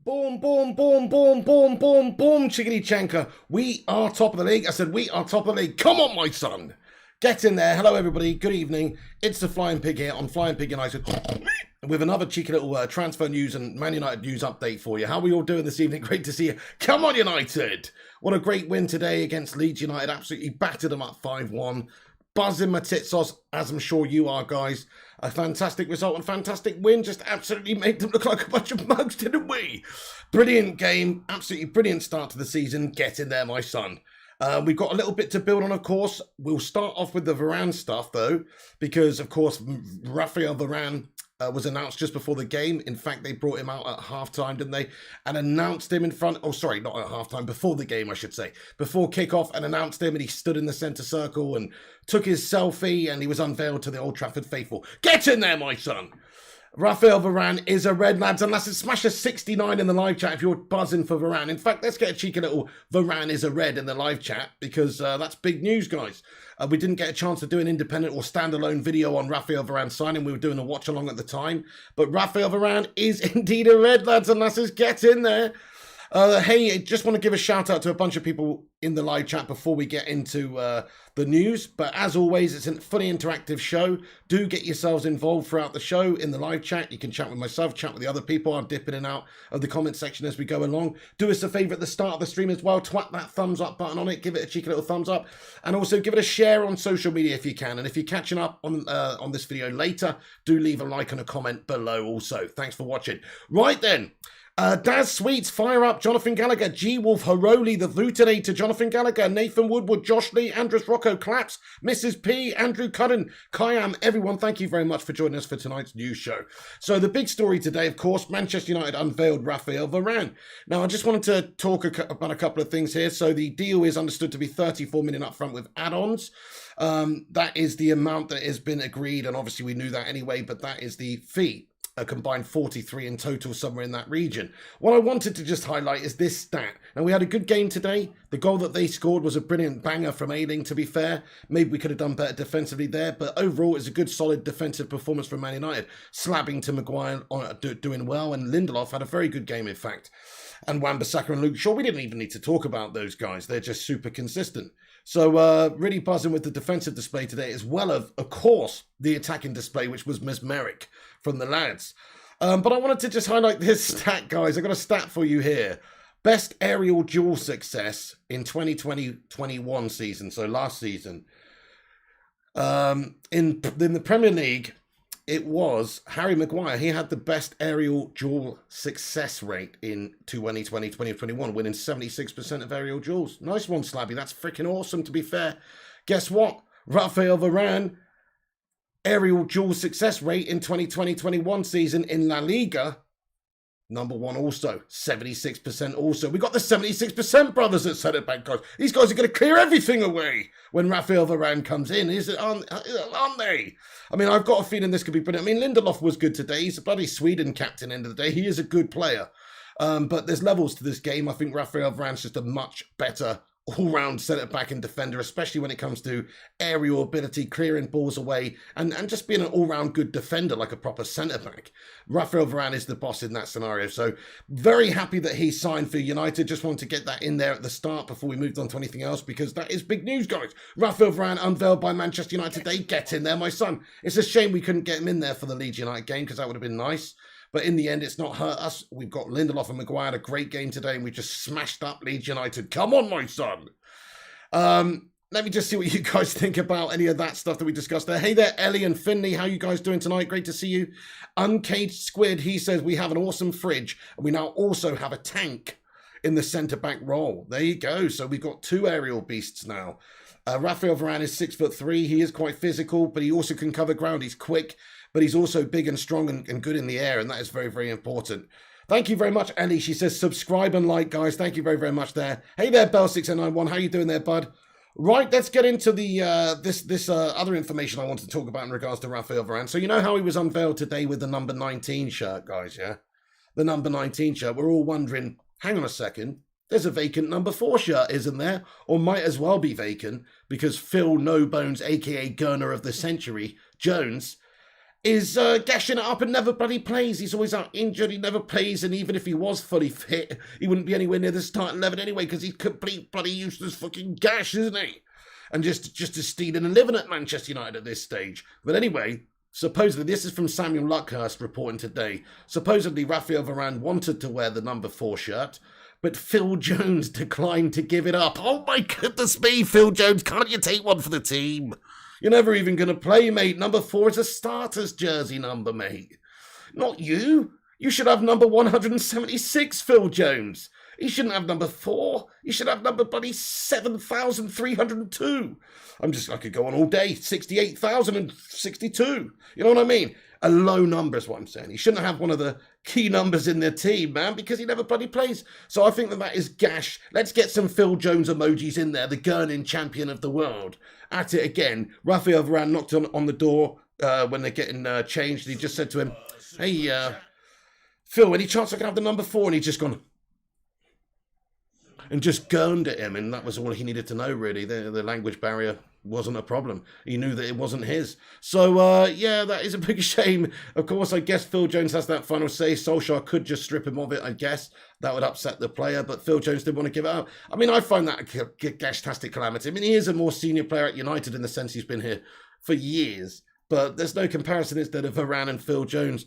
Boom, boom, boom, boom, boom, boom, boom, chickadee chanker. We are top of the league. I said we are top of the league. Come on, my son. Get in there. Hello, everybody. Good evening. It's the Flying Pig here on Flying Pig United with another cheeky little transfer news and Man United news update for you. How are we all doing this evening? Great to see you. Come on, United. What a great win today against Leeds United. Absolutely battered them up 5-1. Buzzing my tits off, as I'm sure you are, guys. A fantastic result and fantastic win. Just absolutely made them look like a bunch of mugs, didn't we? Brilliant game. Absolutely brilliant start to the season. Get in there, my son. We've got a little bit to build on, of course. We'll start off with the Varane stuff, though, because, of course, Raphael Varane was announced just before the game. In fact, they brought him out at halftime, didn't they? And announced him in front. Oh, sorry, not at halftime. Before the game, I should say. Before kickoff, and announced him, and he stood in the centre circle and took his selfie, and he was unveiled to the Old Trafford faithful. Get in there, my son. Raphael Varane is a red, lads, and that's a smash of 69 in the live chat if you're buzzing for Varane. In fact, let's get a cheeky little Varane is a red in the live chat because that's big news, guys. We didn't get a chance to do an independent or standalone video on Raphael Varane signing. We were doing a watch along at the time, but Raphael Varane is indeed a red, lads and lasses. Get in there. Hey, I just want to give a shout out to a bunch of people in the live chat before we get into the news. But as always, it's a fully interactive show. Do get yourselves involved throughout the show in the live chat. You can chat with myself, chat with the other people. I'll dip in and out of the comment section as we go along. Do us a favour at the start of the stream as well. Twat that thumbs up button on it. Give it a cheeky little thumbs up. And also give it a share on social media if you can. And if you're catching up on this video later, do leave a like and a comment below also. Thanks for watching. Right then. Daz Sweets, Fire Up, Jonathan Gallagher, G Wolf, Haroli, The Vutinator, Jonathan Gallagher, Nathan Woodward, Josh Lee, Andres Rocco, Claps, Mrs. P, Andrew Cudden, Kayam, everyone, thank you very much for joining us for tonight's news show. So the big story today, of course, Manchester United unveiled Raphael Varane. Now, I just wanted to talk about a couple of things here. So the deal is understood to be 34 million up front with add-ons. That is the amount that has been agreed, and obviously we knew that anyway, but that is the fee. A combined 43 in total, somewhere in that region. What I wanted to just highlight is this stat. Now, we had a good game today. The goal that they scored was a brilliant banger from Ayling, to be fair. Maybe we could have done better defensively there, but overall, it's a good, solid defensive performance from Man United. Slabbing to Maguire, doing well, and Lindelof had a very good game, in fact. And Wan-Bissaka and Luke Shaw, we didn't even need to talk about those guys. They're just super consistent. So really buzzing with the defensive display today, as well as, of course, the attacking display, which was mesmeric from the lads. But I wanted to just highlight this stat, guys. I've got a stat for you here. Best aerial duel success in 2020-21 season, so last season. In the Premier League, it was Harry Maguire. He had the best aerial duel success rate in 2020-2021, winning 76% of aerial duels. Nice one, Slabby. That's freaking awesome, to be fair. Guess what? Raphael Varane, aerial duel success rate in 2020-21 season in La Liga, number one also, 76% also. We got the 76% brothers at centre back, guys. These guys are going to clear everything away when Raphael Varane comes in, aren't they? I mean, I've got a feeling this could be brilliant. I mean, Lindelof was good today. He's a bloody Sweden captain end of the day. He is a good player. But there's levels to this game. I think Raphael Varane's just a much better all-round centre-back and defender, especially when it comes to aerial ability, clearing balls away, and just being an all-round good defender like a proper centre-back. Raphael Varane is the boss in that scenario. So very happy that he signed for United. Just wanted to get that in there at the start before we moved on to anything else, because that is big news, guys. Raphael Varane unveiled by Manchester United today. Get in there, my son. It's a shame we couldn't get him in there for the Leeds United game, because that would have been nice. But in the end, it's not hurt us. We've got Lindelof and Maguire had a great game today, and we just smashed up Leeds United. Come on, my son. Let me just see what you guys think about any of that stuff that we discussed there. Hey there, Ellie and Finley. How you guys doing tonight? Great to see you. Uncaged Squid, he says, we have an awesome fridge, and we now also have a tank in the centre-back role. There you go. So we've got two aerial beasts now. Raphael Varane is 6'3". He is quite physical, but he also can cover ground. He's quick, but he's also big and strong and good in the air, and that is very, very important. Thank you very much, Ellie. She says, subscribe and like, guys. Thank you very, very much there. Hey there, Bell6091. How you doing there, bud? Right, let's get into the this other information I wanted to talk about in regards to Raphael Varane. So you know how he was unveiled today with the number 19 shirt, guys, yeah? The number 19 shirt. We're all wondering, hang on a second, there's a vacant number 4 shirt, isn't there? Or might as well be vacant, because Phil No Bones, a.k.a. Gurner of the Century, Jones, is gashing it up and never bloody plays. He's always out injured, he never plays, and even if he was fully fit, he wouldn't be anywhere near the starting 11 anyway, because he's complete bloody useless fucking gash, isn't he? And just stealing and living at Manchester United at this stage. But anyway, supposedly, this is from Samuel Luckhurst reporting today, supposedly Raphael Varane wanted to wear the number 4 shirt, but Phil Jones declined to give it up. Oh my goodness me, Phil Jones, can't you take one for the team? You're never even going to play, mate. Number 4 is a starter's jersey number, mate. Not you. You should have number 176, Phil Jones. He shouldn't have number 4. He should have number bloody 7,302. I could go on all day. 68,062. You know what I mean? A low number is what I'm saying. He shouldn't have one of the key numbers in their team, man, because he never bloody plays. So I think that is gash. Let's get some Phil Jones emojis in there, the gurning champion of the world. At it again. Raphael Varane knocked on the door when they're getting changed. He just said to him, hey, Phil, any chance I can have the number 4? And he's just gone and just gurned at him, and that was all he needed to know, really. The language barrier wasn't a problem. He knew that it wasn't his. So, yeah, that is a big shame. Of course, I guess Phil Jones has that final say. Solskjaer could just strip him of it, I guess. That would upset the player, but Phil Jones didn't want to give it up. I mean, I find that a gash-tastic calamity. I mean, he is a more senior player at United in the sense he's been here for years, but there's no comparison instead of Varane and Phil Jones.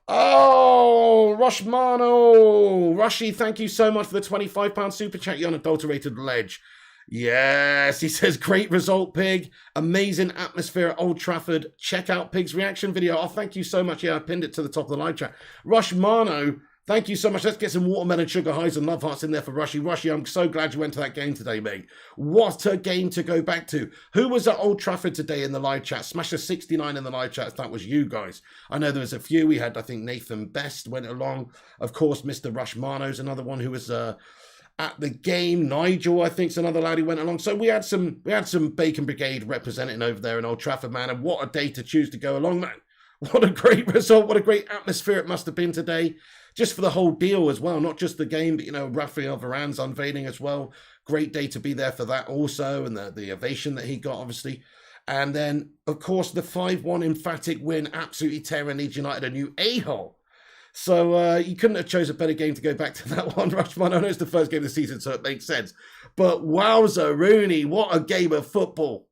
Oh, Romano. Rushy, thank you so much for the £25 super chat, you unadulterated ledge. Yes, he says, great result, Pig. Amazing atmosphere at Old Trafford. Check out Pig's reaction video. Oh, thank you so much. Yeah, I pinned it to the top of the live chat. Romano, thank you so much. Let's get some watermelon sugar highs and love hearts in there for Rushy. Rushy, I'm so glad you went to that game today, mate. What a game to go back to. Who was at Old Trafford today in the live chat? Smash a 69 in the live chat if that was you guys. I know there was a few. We had, I think, Nathan Best went along. Of course, Mr. Romano's another one who was at the game. Nigel, I think, is another lad who went along. So we had some Bacon Brigade representing over there in Old Trafford, man. And what a day to choose to go along, man. What a great result. What a great atmosphere it must have been today. Just for the whole deal as well. Not just the game, but, you know, Raphael Varane's unveiling as well. Great day to be there for that also. And the ovation that he got, obviously. And then, of course, the 5-1 emphatic win. Absolutely tearing Leeds United a new a-hole. So you couldn't have chose a better game to go back to that one, Rushman. I know it's the first game of the season, so it makes sense. But wowza, Rooney, what a game of football.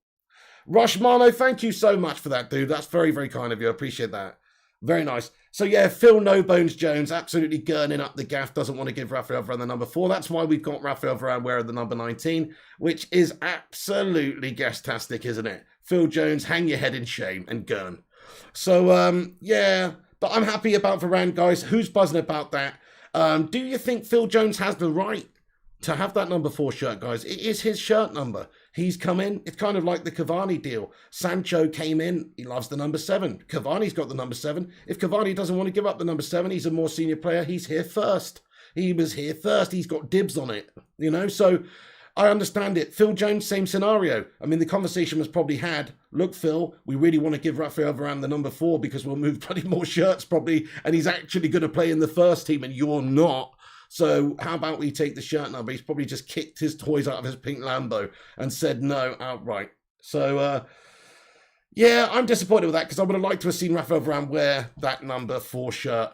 Rushmano, thank you so much for that, dude. That's very, very kind of you. I appreciate that. Very nice. So, yeah, Phil No Bones Jones absolutely gurning up the gaff. Doesn't want to give Raphael Varane the number 4. That's why we've got Raphael Varane wearing the number 19, which is absolutely gas-tastic, isn't it? Phil Jones, hang your head in shame and gurn. So, yeah... But I'm happy about Varane, guys. Who's buzzing about that? Do you think Phil Jones has the right to have that number 4 shirt, guys? It is his shirt number. He's come in. It's kind of like the Cavani deal. Sancho came in. He loves the number 7. Cavani's got the number 7. If Cavani doesn't want to give up the number 7, he's a more senior player. He's here first. He was here first. He's got dibs on it, you know? So I understand it. Phil Jones, same scenario. I mean, the conversation was probably had, look, Phil, we really want to give Raphael Varane the number 4 because we'll move bloody more shirts probably, and he's actually going to play in the first team and you're not. So how about we take the shirt number? He's probably just kicked his toys out of his pink Lambo and said no outright. So, yeah, I'm disappointed with that because I would have liked to have seen Raphael Varane wear that number 4 shirt.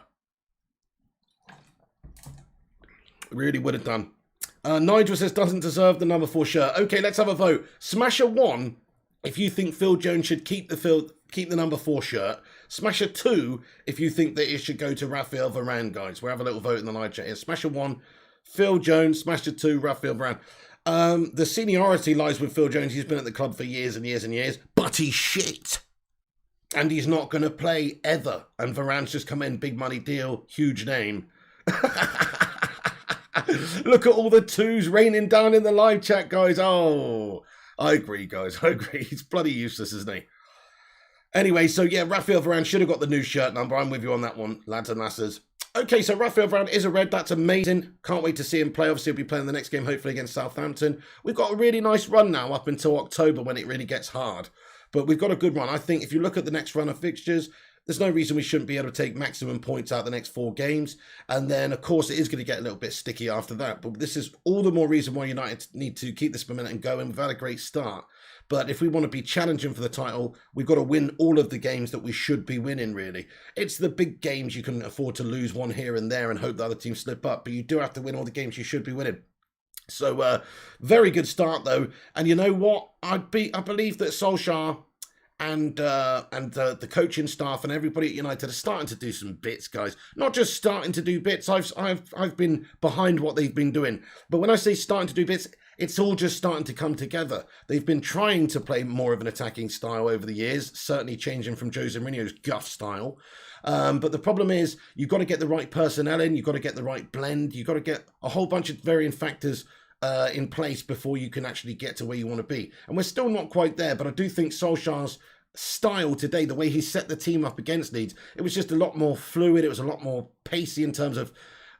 Really would have done. Nigel says doesn't deserve the number 4 shirt. Okay, let's have a vote. Smash a 1 if you think Phil Jones should keep the number 4 shirt. Smash a 2 if you think that it should go to Raphael Varane, guys. We'll have a little vote in the live chat here. Smash a 1, Phil Jones. Smash a 2, Raphael Varane. The seniority lies with Phil Jones. He's been at the club for years and years and years, but he's shit. And he's not going to play ever. And Varane's just come in, big money deal, huge name. Look at all the 2s raining down in the live chat, guys. Oh, I agree, guys. I agree. He's bloody useless, isn't he? Anyway, so yeah, Raphael Varane should have got the new shirt number. I'm with you on that one, lads and lasses. Okay, so Raphael Varane is a red. That's amazing. Can't wait to see him play. Obviously, he'll be playing the next game, hopefully against Southampton. We've got a really nice run now up until October when it really gets hard. But we've got a good run. I think if you look at the next run of fixtures, there's no reason we shouldn't be able to take maximum points out the next 4 games. And then, of course, it is going to get a little bit sticky after that. But this is all the more reason why United need to keep this momentum going. We've had a great start. But if we want to be challenging for the title, we've got to win all of the games that we should be winning, really. It's the big games you can afford to lose one here and there and hope the other team slip up. But you do have to win all the games you should be winning. So, very good start, though. And you know what? I believe that Solskjaer and the coaching staff and everybody at United are starting to do some bits, guys. Not just starting to do bits. I've been behind what they've been doing. But when I say starting to do bits, it's all just starting to come together. They've been trying to play more of an attacking style over the years, certainly changing from Jose Mourinho's guff style. But the problem is you've got to get the right personnel in. You've got to get the right blend. You've got to get a whole bunch of varying factors in place before you can actually get to where you want to be. And we're still not quite there, but I do think Solskjaer's style today, the way he set the team up against Leeds, it was just a lot more fluid. It was a lot more pacey in terms of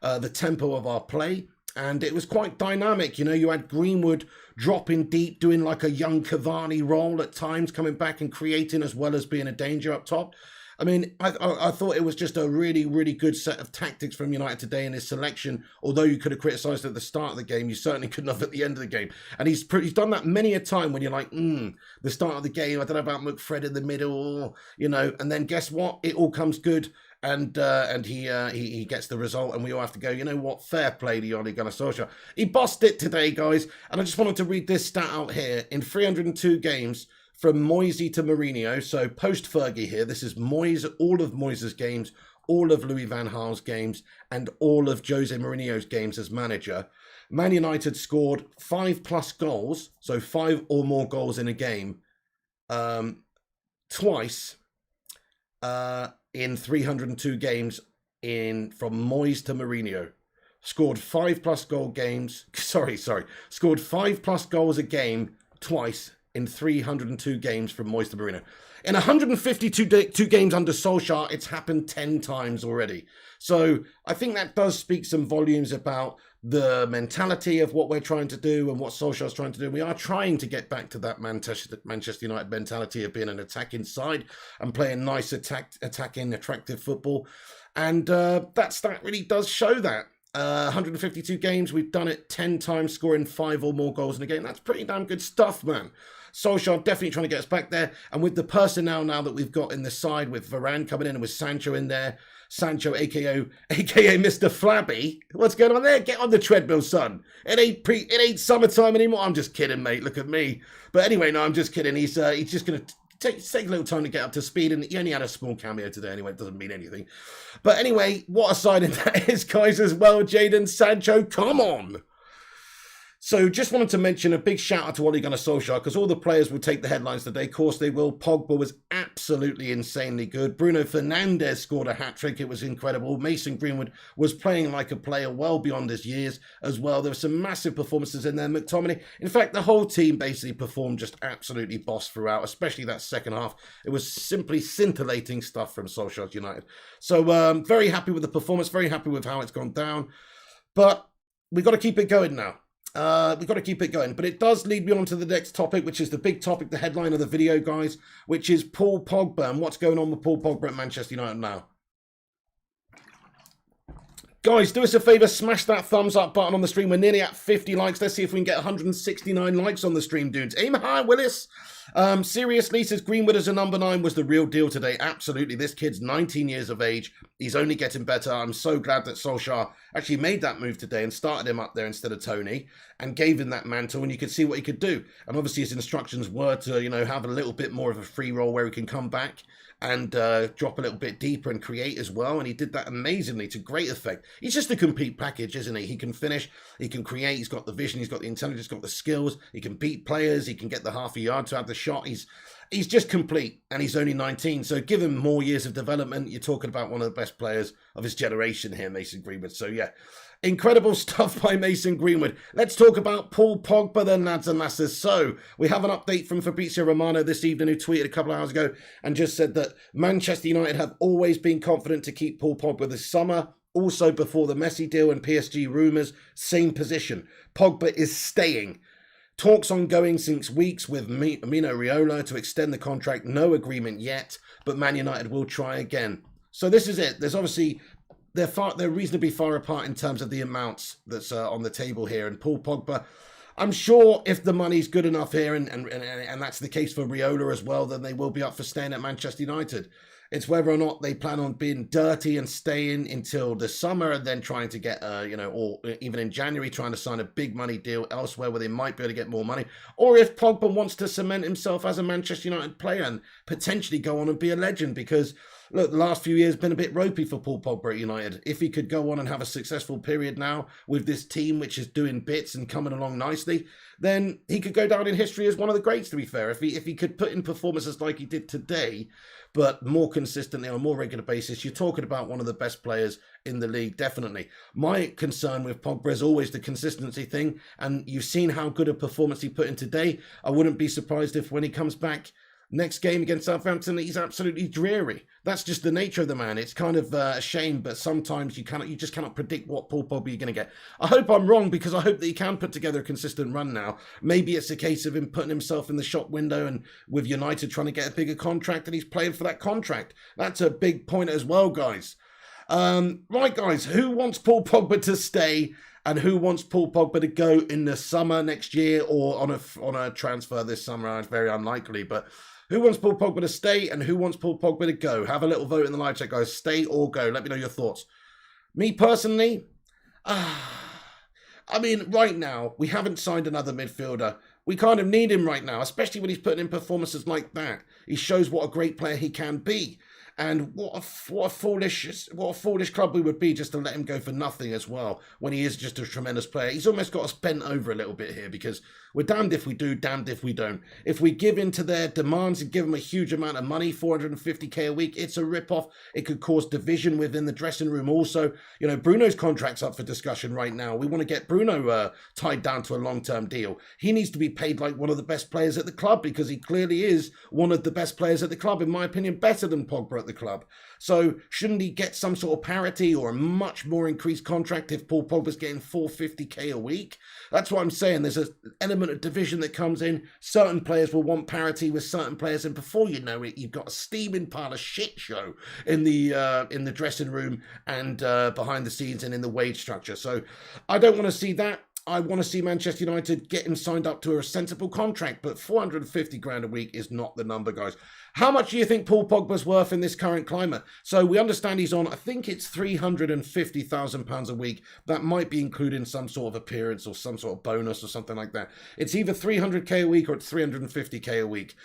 the tempo of our play. And it was quite dynamic. You know, you had Greenwood dropping deep, doing like a young Cavani role at times, coming back and creating as well as being a danger up top. I mean, I thought it was just a really, really good set of tactics from United today in his selection. Although you could have criticised at the start of the game, you certainly couldn't have at the end of the game. And he's done that many a time when you're like, the start of the game, I don't know about McFred in the middle, you know. And then guess what? It all comes good, and he gets the result, and we all have to go, you know what? Fair play to Ole Gunnar Solskjaer. He bossed it today, guys. And I just wanted to read this stat out here. In 302 games, from Moisey to Mourinho, so post-Fergie here, this is Moyes, all of Moyes' games, all of Louis van Gaal's games, and all of Jose Mourinho's games as manager. Man United scored 5+ goals, so 5 or more goals in a game, twice in 302 games from Moyes to Mourinho. Scored 5+ goal games, scored 5+ goals a game twice in 302 games from Moyes to Mourinho. In 152 games under Solskjaer, it's happened 10 times already. So I think that does speak some volumes about the mentality of what we're trying to do and what Solskjaer's trying to do. We are trying to get back to that Manchester United mentality of being an attacking side and playing nice attacking, attractive football. And that really does show that. 152 games, we've done it 10 times, scoring 5 or more goals in a game. That's pretty damn good stuff, man. Solskjaer definitely trying to get us back there. And with the personnel now that we've got in the side, with Varane coming in and with Sancho in there, Sancho, aka Mr. Flabby. What's going on there? Get on the treadmill, son. It ain't summertime anymore. I'm just kidding, mate. Look at me. But anyway, no, I'm just kidding. He's just going to take a little time to get up to speed, and he only had a small cameo today anyway. It doesn't mean anything. But anyway, what a signing that is, guys, as well. Jadon Sancho, come on. So just wanted to mention a big shout out to Ole Gunnar Solskjaer, because all the players will take the headlines today. Of course they will. Pogba was absolutely insanely good. Bruno Fernandes scored a hat-trick. It was incredible. Mason Greenwood was playing like a player well beyond his years as well. There were some massive performances in there. McTominay, in fact, the whole team basically performed just absolutely boss throughout, especially that second half. It was simply scintillating stuff from Solskjaer's United. So very happy with the performance, very happy with how it's gone down. But we've got to keep it going now. We've got to keep it going. But it does lead me on to the next topic, which is the big topic, the headline of the video, guys, which is Paul Pogba and what's going on with Paul Pogba at Manchester United now. Guys, do us a favour, smash that thumbs up button on the stream. We're nearly at 50 likes. Let's see if we can get 169 likes on the stream, dudes. Aim high, Willis. Seriously, says Greenwood as a number 9 was the real deal today. Absolutely. This kid's 19 years of age. He's only getting better. I'm so glad that Solskjaer actually made that move today and started him up there instead of Tony and gave him that mantle, and you could see what he could do. And obviously his instructions were to, have a little bit more of a free roll where he can come back and drop a little bit deeper and create as well. And he did that amazingly to great effect. He's just a complete package, isn't he? He can finish, he can create, he's got the vision, he's got the intelligence, he's got the skills, he can beat players, he can get the half a yard to have the shot. He's just complete, and he's only 19. So give him more years of development. You're talking about one of the best players of his generation here, Mason Greenwood. So yeah, incredible stuff by Mason Greenwood. Let's talk about Paul Pogba then, lads and lasses. So we have an update from Fabrizio Romano this evening, who tweeted a couple of hours ago and just said that Manchester United have always been confident to keep Paul Pogba this summer. Also before the Messi deal and PSG rumours, same position. Pogba is staying. Talks ongoing since weeks with Mino Raiola to extend the contract. No agreement yet, but Man United will try again. So this is it. There's obviously, they're reasonably far apart in terms of the amounts that's on the table here. And Paul Pogba, I'm sure if the money's good enough here, and that's the case for Riola as well, then they will be up for staying at Manchester United. It's whether or not they plan on being dirty and staying until the summer and then trying to get, or even in January, trying to sign a big money deal elsewhere where they might be able to get more money. Or if Pogba wants to cement himself as a Manchester United player and potentially go on and be a legend, because look, the last few years have been a bit ropey for Paul Pogba at United. If he could go on and have a successful period now with this team, which is doing bits and coming along nicely, then he could go down in history as one of the greats, to be fair. If he could put in performances like he did today, but more consistently on a more regular basis, you're talking about one of the best players in the league, definitely. My concern with Pogba is always the consistency thing, and you've seen how good a performance he put in today. I wouldn't be surprised if when he comes back next game against Southampton, he's absolutely dreary. That's just the nature of the man. It's kind of a shame, but sometimes you just cannot predict what Paul Pogba you're going to get. I hope I'm wrong, because I hope that he can put together a consistent run now. Maybe it's a case of him putting himself in the shop window and with United trying to get a bigger contract, and he's playing for that contract. That's a big point as well, guys. Right, guys, who wants Paul Pogba to stay? And who wants Paul Pogba to go in the summer next year or on a transfer this summer? It's very unlikely, but who wants Paul Pogba to stay and who wants Paul Pogba to go? Have a little vote in the live chat, guys. Stay or go. Let me know your thoughts. Me personally, I mean, right now, we haven't signed another midfielder. We kind of need him right now, especially when he's putting in performances like that. He shows what a great player he can be. And what a foolish club we would be just to let him go for nothing as well, when he is just a tremendous player. He's almost got us bent over a little bit here, because we're damned if we do, damned if we don't. If we give in to their demands and give them a huge amount of money, 450k a week, it's a rip-off. It could cause division within the dressing room also. You know, Bruno's contract's up for discussion right now. We want to get Bruno tied down to a long-term deal. He needs to be paid like one of the best players at the club, because he clearly is one of the best players at the club, in my opinion, better than Pogba at the club. So shouldn't he get some sort of parity or a much more increased contract if Paul Pogba's getting 450k a week? That's what I'm saying. There's an element of division that comes in. Certain players will want parity with certain players, and before you know it, you've got a steaming pile of shit show in the dressing room and behind the scenes and in the wage structure. So I don't want to see that. I want to see Manchester United get him signed up to a sensible contract, but 450 grand a week is not the number, guys. How much do you think Paul Pogba's worth in this current climate? So we understand he's on, I think it's £350,000 a week. That might be including some sort of appearance or some sort of bonus or something like that. It's either 300k a week or it's 350k a week.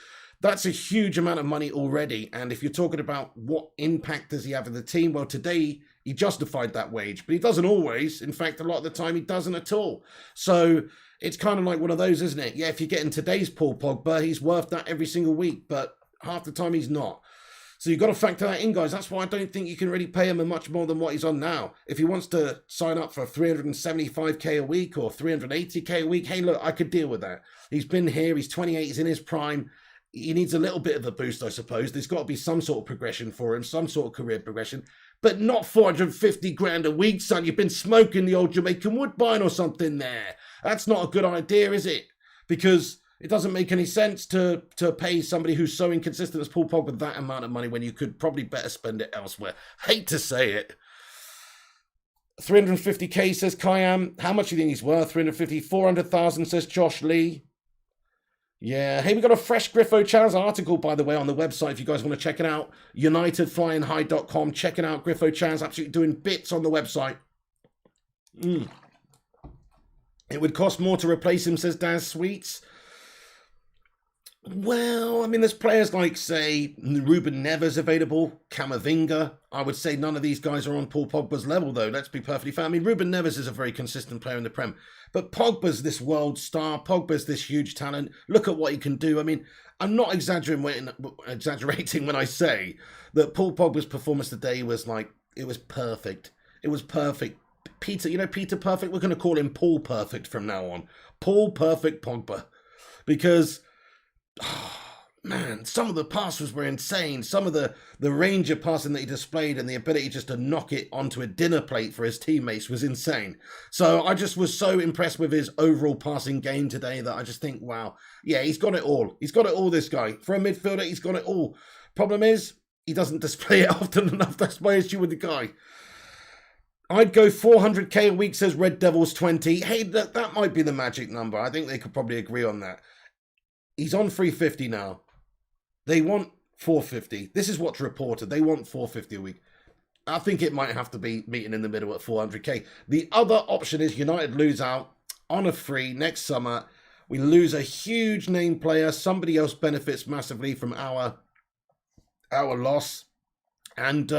That's a huge amount of money already. And if you're talking about what impact does he have in the team, well, today he justified that wage, but he doesn't always. In fact, a lot of the time he doesn't at all. So it's kind of like one of those, isn't it? Yeah, if you're getting today's Paul Pogba, he's worth that every single week, but half the time he's not. So you've got to factor that in, guys. That's why I don't think you can really pay him much more than what he's on now. If he wants to sign up for 375k a week or 380k a week, hey, look, I could deal with that. He's been here. He's 28. He's in his prime. He needs a little bit of a boost, I suppose. There's got to be some sort of progression for him, some sort of career progression. But not 450 grand a week, son. You've been smoking the old Jamaican Woodbine or something there. That's not a good idea, is it? Because it doesn't make any sense to pay somebody who's so inconsistent as Paul Pogba that amount of money when you could probably better spend it elsewhere. Hate to say it. 350k, says Kayam. How much do you think he's worth? 350, 400,000, says Josh Lee. Yeah. Hey, we got a fresh Griffo Chaz article, by the way, on the website if you guys want to check it out. UnitedFlyingHigh.com. Checking out Griffo Chaz, absolutely doing bits on the website. It would cost more to replace him, says Daz Sweets. Well, I mean, there's players like, say, Ruben Neves available, Camavinga. I would say none of these guys are on Paul Pogba's level, though. Let's be perfectly fair. I mean, Ruben Neves is a very consistent player in the Prem. But Pogba's this world star. Pogba's this huge talent. Look at what he can do. I mean, I'm not exaggerating when I say that Paul Pogba's performance today was like, it was perfect. It was perfect. Peter, you know, Peter Perfect? We're going to call him Paul Perfect from now on. Paul Perfect Pogba. Because... oh, man, some of the passes were insane. Some of the range of passing that he displayed and the ability just to knock it onto a dinner plate for his teammates was insane. So I just was so impressed with his overall passing game today that I just think, wow, yeah, he's got it all. He's got it all, this guy. For a midfielder, he's got it all. Problem is, he doesn't display it often enough. That's my issue with the guy. I'd go 400k a week, says Red Devils 20. Hey, that might be the magic number. I think they could probably agree on that. He's on 350 now. They want 450. This is what's reported. They want 450 a week. I think it might have to be meeting in the middle at 400k. The other option is United lose out on a free next summer. We lose a huge name player. Somebody else benefits massively from our loss. And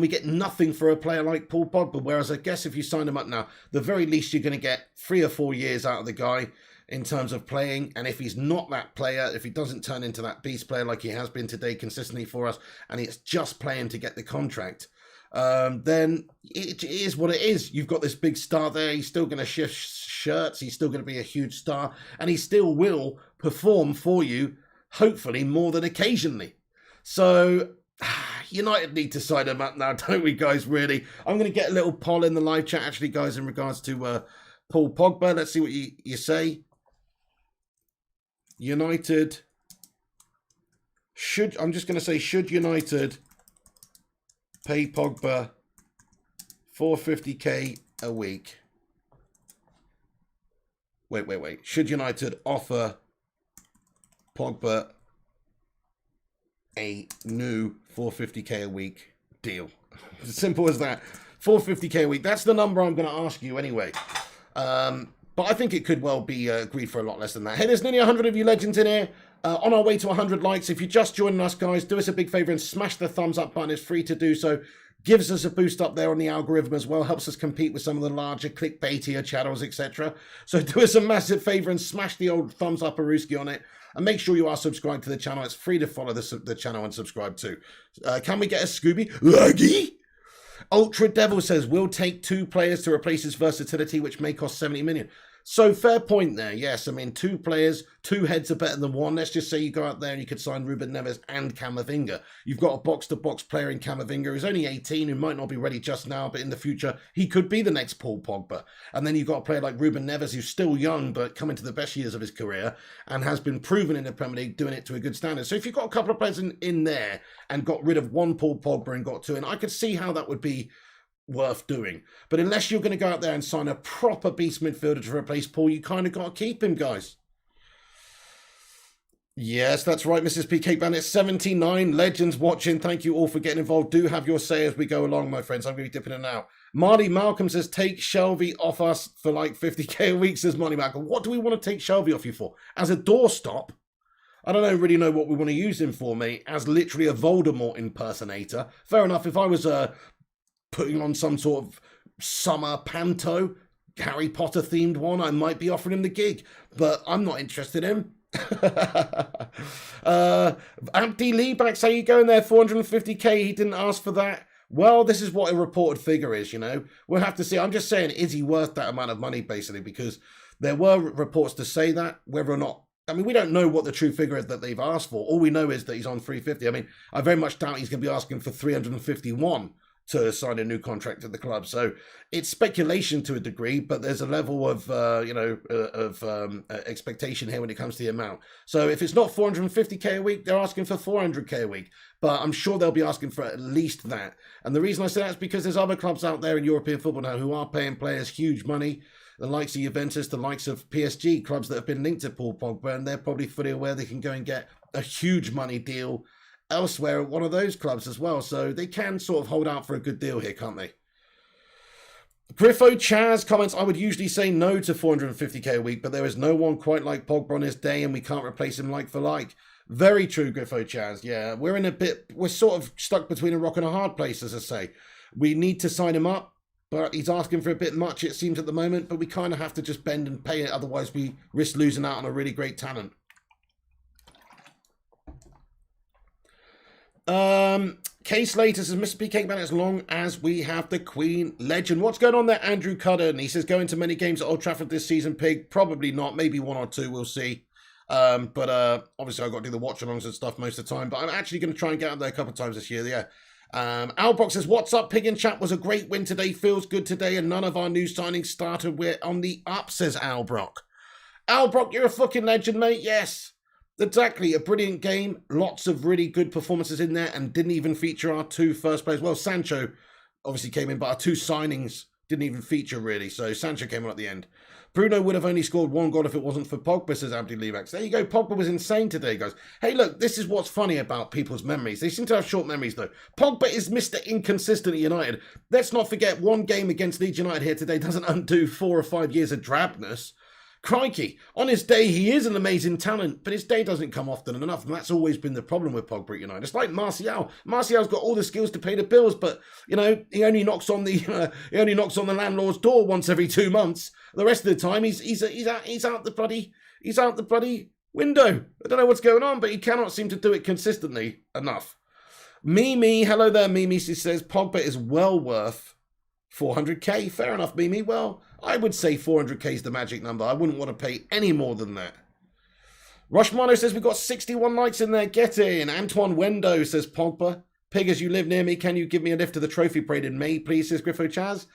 we get nothing for a player like Paul Pogba. Whereas I guess if you sign him up now, the very least you're going to get 3 or 4 years out of the guy in terms of playing. And if he's not that player, if he doesn't turn into that beast player like he has been today consistently for us, and it's just playing to get the contract, then it is what it is. You've got this big star there. He's still going to shift shirts. He's still going to be a huge star. And he still will perform for you, hopefully, more than occasionally. So United need to sign him up now, don't we, guys, really? I'm going to get a little poll in the live chat, actually, guys, in regards to Paul Pogba. Let's see what you say. United should, I'm just going to say, should United pay Pogba 450k a week? Wait. Should United offer Pogba a new 450k a week deal? As simple as that. 450k a week. That's the number I'm going to ask you anyway. But I think it could well be agreed for a lot less than that. Hey, there's nearly 100 of you legends in here. On our way to 100 likes. If you're just joining us, guys, do us a big favor and smash the thumbs up button. It's free to do so. Gives us a boost up there on the algorithm as well. Helps us compete with some of the larger clickbaitier channels, etc. So do us a massive favor and smash the old thumbs up Aruski on it. And make sure you are subscribed to the channel. It's free to follow the channel and subscribe too. Can we get a Scooby? Laggy? Ultra Devil says, we'll take 2 players to replace his versatility, which may cost 70 million. So fair point there. Yes, I mean, 2 players, 2 heads are better than 1. Let's just say you go out there and you could sign Ruben Neves and Camavinga. You've got a box-to-box player in Camavinga who's only 18, who might not be ready just now, but in the future, he could be the next Paul Pogba. And then you've got a player like Ruben Neves who's still young, but coming to the best years of his career and has been proven in the Premier League, doing it to a good standard. So if you've got a couple of players in there and got rid of 1 Paul Pogba and got 2 in, I could see how that would be worth doing. But unless you're going to go out there and sign a proper beast midfielder to replace Paul, you kind of got to keep him, guys. Yes, that's right, Mrs. P. Cake Bandit. 79 legends watching. Thank you all for getting involved. Do have your say as we go along, my friends. I'm going to be dipping in and out. Marty Malcolm says, take Shelby off us for like 50k a week, says Marty Malcolm. What do we want to take Shelby off you for? As a doorstop? I don't really know what we want to use him for, mate. As literally a Voldemort impersonator. Fair enough, if I was putting on some sort of summer panto, Harry Potter themed one, I might be offering him the gig, but I'm not interested in him. Empty Leebacks, how you going there? 450k, he didn't ask for that. Well, this is what a reported figure is, you know. We'll have to see. I'm just saying, is he worth that amount of money, basically, because there were reports to say that, whether or not, I mean, we don't know what the true figure is that they've asked for. All we know is that he's on 350. I mean, I very much doubt he's going to be asking for 351 to sign a new contract at the club. So it's speculation to a degree, but there's a level of, expectation here when it comes to the amount. So if it's not 450k a week, they're asking for 400k a week. But I'm sure they'll be asking for at least that. And the reason I say that is because there's other clubs out there in European football now who are paying players huge money. The likes of Juventus, the likes of PSG, clubs that have been linked to Paul Pogba, and they're probably fully aware they can go and get a huge money deal elsewhere at one of those clubs as well. So they can sort of hold out for a good deal here, can't they? Griffo Chaz comments, I would usually say no to 450k a week, but there is no one quite like Pogba on his day, and we can't replace him like for like. Very true, Griffo Chaz. Yeah, we're sort of stuck between a rock and a hard place, as I say. We need to sign him up, but he's asking for a bit much, it seems, at the moment, but we kind of have to just bend and pay it, otherwise we risk losing out on a really great talent. Case later says, Mr. P. Cake Man, as long as we have the Queen legend. What's going on there, Andrew Cudden? He says, going to many games at Old Trafford this season, Pig? Probably not, maybe 1 or 2, we'll see. But obviously I've got to do the watch-alongs and stuff most of the time, but I'm actually going to try and get out there a couple of times this year, yeah. Albrox says, what's up, Pig and Chat? Was a great win today, feels good today, and none of our new signings started. We're on the up, says Albrock. Albrock, you're a fucking legend, mate, yes. Exactly, a brilliant game, lots of really good performances in there, and didn't even feature our 2 first players. Well, Sancho obviously came in, but our 2 signings didn't even feature really. So Sancho came on at the end. Bruno would have only scored 1 goal if it wasn't for Pogba, says Abdi Levax. There you go. Pogba was insane today, guys. Hey, look, this is what's funny about people's memories. They seem to have short memories, though. Pogba is Mr. Inconsistent at United. Let's not forget, 1 game against Leeds United here today doesn't undo 4 or 5 years of drabness. Crikey, on his day, he is an amazing talent, but his day doesn't come often enough, and that's always been the problem with Pogba at United. It's like Martial. Martial's got all the skills to pay the bills, but, you know, he only knocks on the landlord's door once every 2 months. The rest of the time, he's out the bloody window. I don't know what's going on, but he cannot seem to do it consistently enough. Mimi, hello there, Mimi. She says Pogba is well worth 400k. Fair enough, Mimi. Well, I would say 400k is the magic number. I wouldn't want to pay any more than that. Romano says we've got 61 likes in there. Get in. Antoine Wendo says Pogba. Pig, as you live near me, can you give me a lift to the trophy parade in May, please, says Griffo Chaz.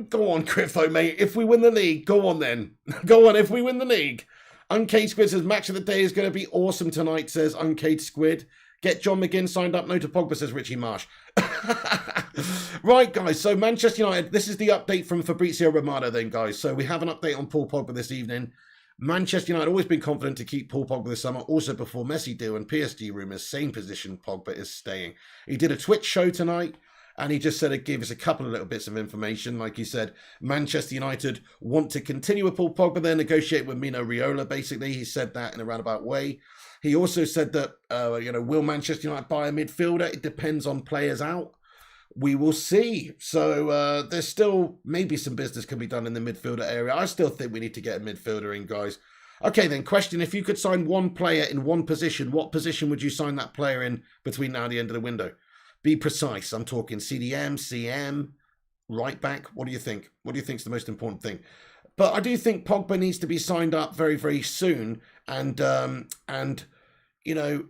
Go on, Griffo, mate. If we win the league, go on then. Go on, if we win the league. Uncaged Squid says match of the day is going to be awesome tonight, says Uncaged Squid. Get John McGinn signed up. No to Pogba, says Richie Marsh. Right, guys. So Manchester United, this is the update from Fabrizio Romano then, guys. So we have an update on Paul Pogba this evening. Manchester United always been confident to keep Paul Pogba this summer, also before Messi do, and PSG rumours, same position Pogba is staying. He did a Twitch show tonight, and he just said it gave us a couple of little bits of information. Like he said, Manchester United want to continue with Paul Pogba, then negotiate with Mino Raiola, basically. He said that in a roundabout way. He also said that, will Manchester United buy a midfielder? It depends on players out. We will see. So there's still maybe some business can be done in the midfielder area. I still think we need to get a midfielder in, guys. Okay, then, question. If you could sign one player in one position, what position would you sign that player in between now and the end of the window? Be precise. I'm talking CDM, CM, right back. What do you think? What do you think is the most important thing? But I do think Pogba needs to be signed up very, very soon. And you know,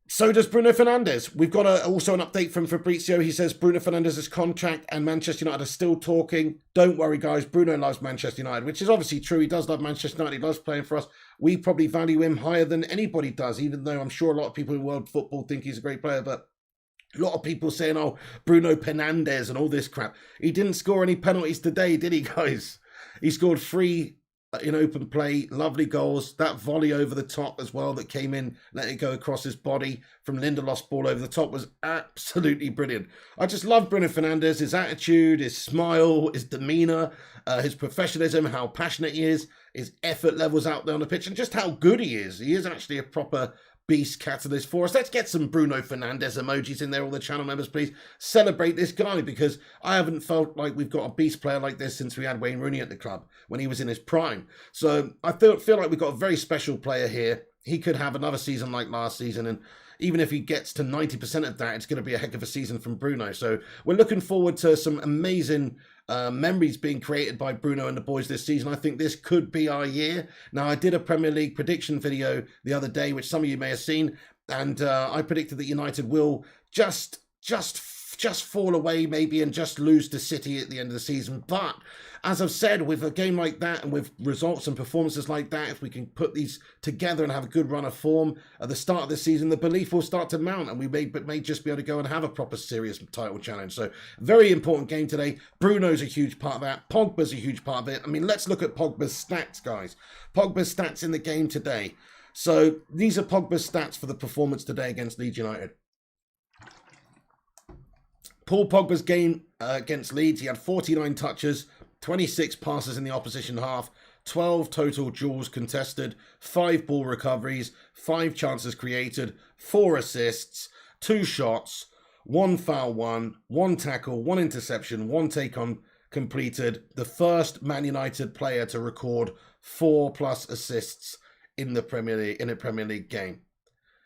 so does Bruno Fernandes. We've got also an update from Fabrizio. He says Bruno Fernandes' contract and Manchester United are still talking. Don't worry, guys. Bruno loves Manchester United, which is obviously true. He does love Manchester United. He loves playing for us. We probably value him higher than anybody does, even though I'm sure a lot of people in world football think he's a great player. But a lot of people saying, oh, Bruno Fernandes and all this crap. He didn't score any penalties today, did he, guys? He scored 3 in open play, lovely goals. That volley over the top as well that came in, let it go across his body from Lindelof's ball over the top was absolutely brilliant. I just love Bruno Fernandes, his attitude, his smile, his demeanour, his professionalism, how passionate he is, his effort levels out there on the pitch, and just how good he is. He is actually a proper beast catalyst for us. Let's get some Bruno Fernandes emojis in there, all the channel members, please. Celebrate this guy, because I haven't felt like we've got a beast player like this since we had Wayne Rooney at the club when he was in his prime. So I feel like we've got a very special player here. He could have another season like last season, and even if he gets to 90% of that, it's going to be a heck of a season from Bruno. So we're looking forward to some amazing memories being created by Bruno and the boys this season. I think this could be our year. Now, I did a Premier League prediction video the other day, which some of you may have seen, and I predicted that United will just fall away maybe and just lose to City at the end of the season. But as I've said, with a game like that and with results and performances like that, if we can put these together and have a good run of form at the start of the season, the belief will start to mount, and we may just be able to go and have a proper serious title challenge. So very important game today. Bruno's a huge part of that. Pogba's a huge part of it. I mean, let's look at Pogba's stats, guys. Pogba's stats in the game today. So these are Pogba's stats for the performance today against Leeds United. Paul Pogba's game against Leeds, he had 49 touches, 26 passes in the opposition half, 12 total duels contested, 5 ball recoveries, 5 chances created, 4 assists, 2 shots, 1 foul won, 1 tackle, 1 interception, 1 take on completed. The first Man United player to record 4+ assists in the Premier League game.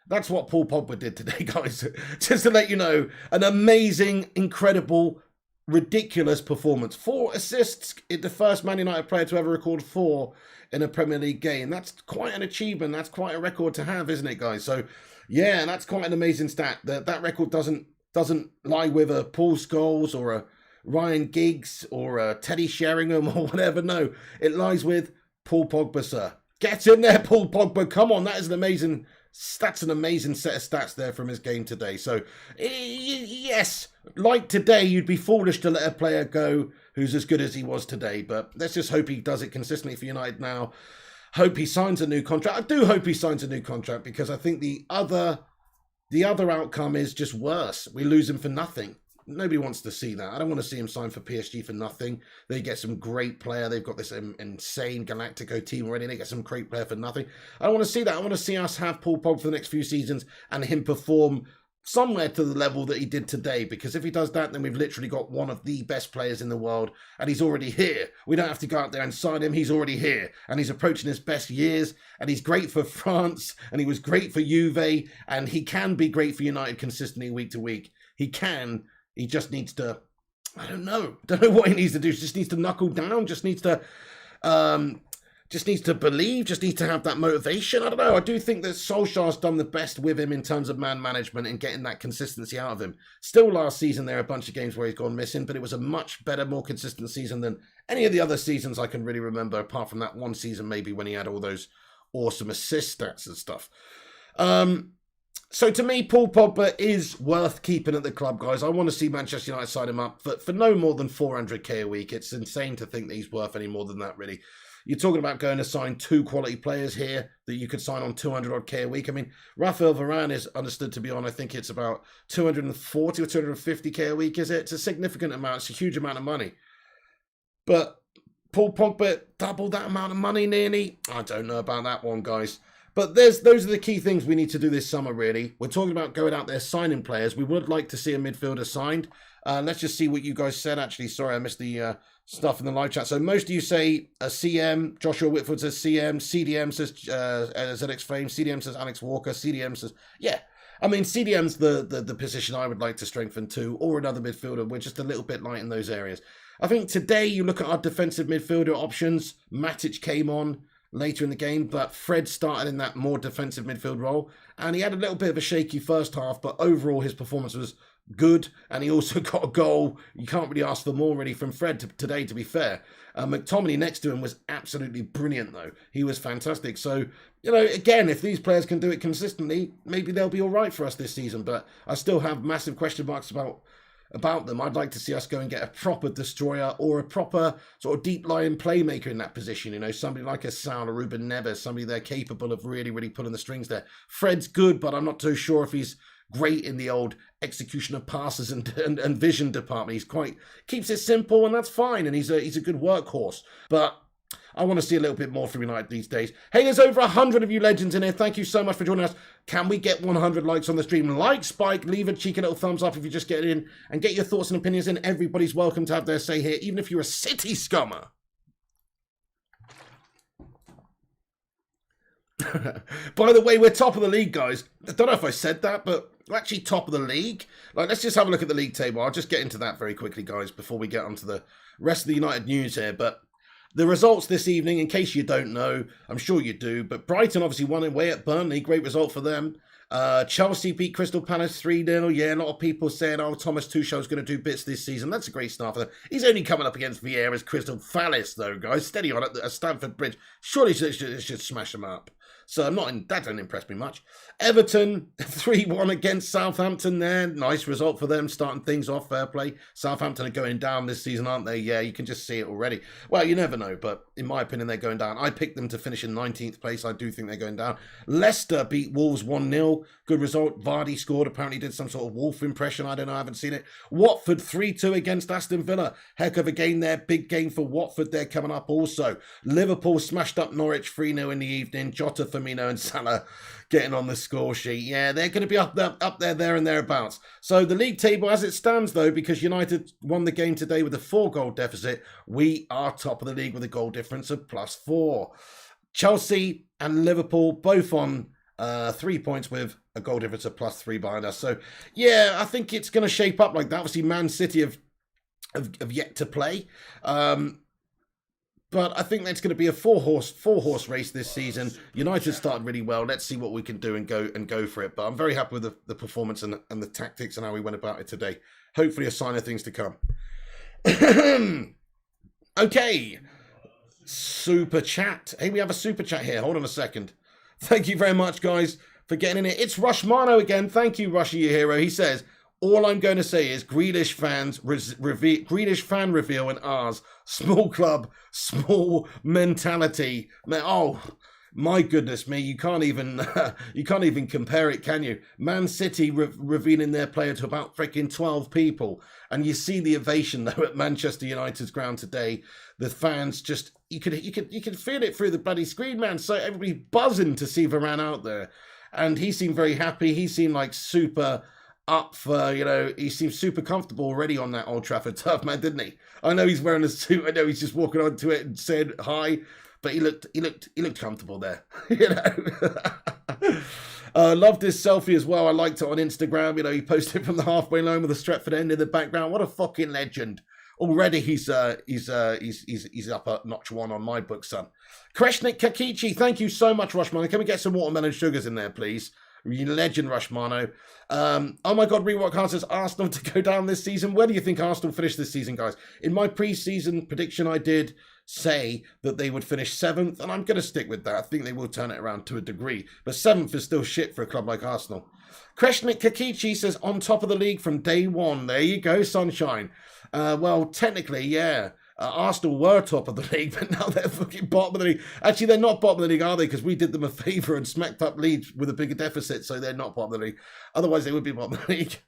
That's what Paul Pogba did today, guys. Just to let you know, an amazing, incredible, ridiculous performance. 4 assists, the first Man United player to ever record 4 in a Premier League game. That's quite an achievement. That's quite a record to have, isn't it, guys? So, yeah, that's quite an amazing stat. That record doesn't lie with a Paul Scholes or a Ryan Giggs or a Teddy Sheringham or whatever. No, it lies with Paul Pogba, sir. Get in there, Paul Pogba. Come on, that is an amazing That's an amazing set of stats there from his game today. So, yes, like today, you'd be foolish to let a player go who's as good as he was today. But let's just hope he does it consistently for United now. Hope he signs a new contract. I do hope he signs a new contract because I think the other outcome is just worse. We lose him for nothing. Nobody wants to see that. I don't want to see him sign for PSG for nothing. They get some great player. They've got this insane Galactico team already. They get some great player for nothing. I don't want to see that. I want to see us have Paul Pogba for the next few seasons and him perform somewhere to the level that he did today. Because if he does that, then we've literally got one of the best players in the world. And he's already here. We don't have to go out there and sign him. He's already here. And he's approaching his best years. And he's great for France. And he was great for Juve. And he can be great for United consistently week to week. He can. He just needs to, I don't know what he needs to do. He just needs to knuckle down, just needs to believe, just needs to have that motivation. I don't know. I do think that Solskjaer's done the best with him in terms of man management and getting that consistency out of him. Still last season, there are a bunch of games where he's gone missing, but it was a much better, more consistent season than any of the other seasons I can really remember, apart from that one season maybe when he had all those awesome assist stats and stuff. So to me, Paul Pogba is worth keeping at the club, guys. I want to see Manchester United sign him up for no more than 400k a week. It's insane to think that he's worth any more than that, really. You're talking about going to sign 2 quality players here that you could sign on 200 odd k a week. I mean, Rafael Varane is understood to be on, I think it's about 240 or 250k a week, is it? It's a significant amount. It's a huge amount of money. But Paul Pogba, double that amount of money nearly? I don't know about that one, guys. But those are the key things we need to do this summer, really. We're talking about going out there signing players. We would like to see a midfielder signed. Let's just see what you guys said, actually. Sorry, I missed the stuff in the live chat. So most of you say a CM. Joshua Whitford says CM. CDM says ZX Flame. CDM says Alex Walker. CDM says, yeah. I mean, CDM's the position I would like to strengthen too, or another midfielder. We're just a little bit light in those areas. I think today you look at our defensive midfielder options. Matic came on later in the game, but Fred started in that more defensive midfield role, and he had a little bit of a shaky first half, but overall his performance was good, and he also got a goal. You can't really ask for more really from Fred today, to be fair. McTominay next to him was absolutely brilliant, though. He was fantastic. So, you know, again, if these players can do it consistently, maybe they'll be all right for us this season, but I still have massive question marks about them. I'd like to see us go and get a proper destroyer or a proper sort of deep lying playmaker in that position. You know, somebody like a Sal or Ruben Neves, somebody they're capable of really, really pulling the strings there. Fred's good, but I'm not too sure if he's great in the old execution of passes and vision department. He's keeps it simple, and that's fine. And he's a good workhorse. But I want to see a little bit more from United these days. Hey, there's over 100 of you legends in here. Thank you so much for joining us. Can we get 100 likes on the stream? Like Spike, leave a cheeky little thumbs up if you just get in, and get your thoughts and opinions in. Everybody's welcome to have their say here, even if you're a city scummer. By the way, we're top of the league, guys. I don't know if I said that, but we're actually top of the league. Like, let's just have a look at the league table. I'll just get into that very quickly, guys, before we get onto the rest of the United news here. But the results this evening, in case you don't know, I'm sure you do, but Brighton obviously won away at Burnley. Great result for them. Chelsea beat Crystal Palace 3-0. Yeah, a lot of people saying, oh, Thomas Tuchel's going to do bits this season. That's a great start for them. He's only coming up against Vieira's Crystal Palace, though, guys. Steady on at Stamford Bridge. Surely it should smash them up. So that don't impress me much. Everton 3-1 against Southampton there. Nice result for them, starting things off. Fair play. Southampton are going down this season, aren't they? Yeah, you can just see it already. Well, you never know, but in my opinion, they're going down. I picked them to finish in 19th place. I do think they're going down. Leicester beat Wolves 1-0. Good result. Vardy scored. Apparently did some sort of wolf impression. I don't know. I haven't seen it. Watford 3-2 against Aston Villa. Heck of a game there. Big game for Watford. They're coming up also. Liverpool smashed up Norwich 3-0 in the evening. Jota, Firmino and Salah getting on the score sheet. Yeah, they're going to be up there and thereabouts. So the league table as it stands, though, because United won the game today with a 4-goal deficit, we are top of the league with a goal difference of +4. Chelsea and Liverpool both on 3 points with a goal difference of +3 behind us. So, yeah, I think it's going to shape up like that. Obviously, Man City have yet to play. But I think that's going to be a four horse race this season. United started really well. Let's see what we can do and go for it. But I'm very happy with the performance and the tactics and how we went about it today. Hopefully a sign of things to come. Okay. Super chat. Hey, we have a super chat here. Hold on a second. Thank you very much, guys, for getting in it. It's Romano again. Thank you, Russia, your hero. He says, all I'm going to say is Grealish fan reveal in ours. Small club, small mentality. Oh, my goodness me, you can't even compare it, can you? Man City revealing their player to about freaking 12 people. And you see the ovation though at Manchester United's ground today. The fans just you could feel it through the bloody screen, man. So everybody buzzing to see Varane out there. And he seemed very happy. He seemed like super up for, he seemed super comfortable already on that Old Trafford turf, man, didn't he? I know he's wearing a suit. I know he's just walking onto it and said hi. But he looked comfortable there, Loved his selfie as well. I liked it on Instagram. He posted from the halfway line with the Stretford end in the background. What a fucking legend! Already he's up at notch one on my book, son. Kreshnik Kakichi, thank you so much, Rushmano. Can we get some watermelon sugars in there, please? You legend, Rushmano. Oh my God, Rewalk Hart says Arsenal to go down this season. Where do you think Arsenal finish this season, guys? In my pre-season prediction, I did say that they would finish 7th, and I'm going to stick with that. I think they will turn it around to a degree, but 7th is still shit for a club like Arsenal. Kreshnik Kakichi says on top of the league from day one. There you go, sunshine. Well, technically, yeah. Arsenal were top of the league, but now they're fucking bottom of the league. Actually, they're not bottom of the league, are they? Because we did them a favour and smacked up Leeds with a bigger deficit, so they're not bottom of the league. Otherwise, they would be bottom of the league.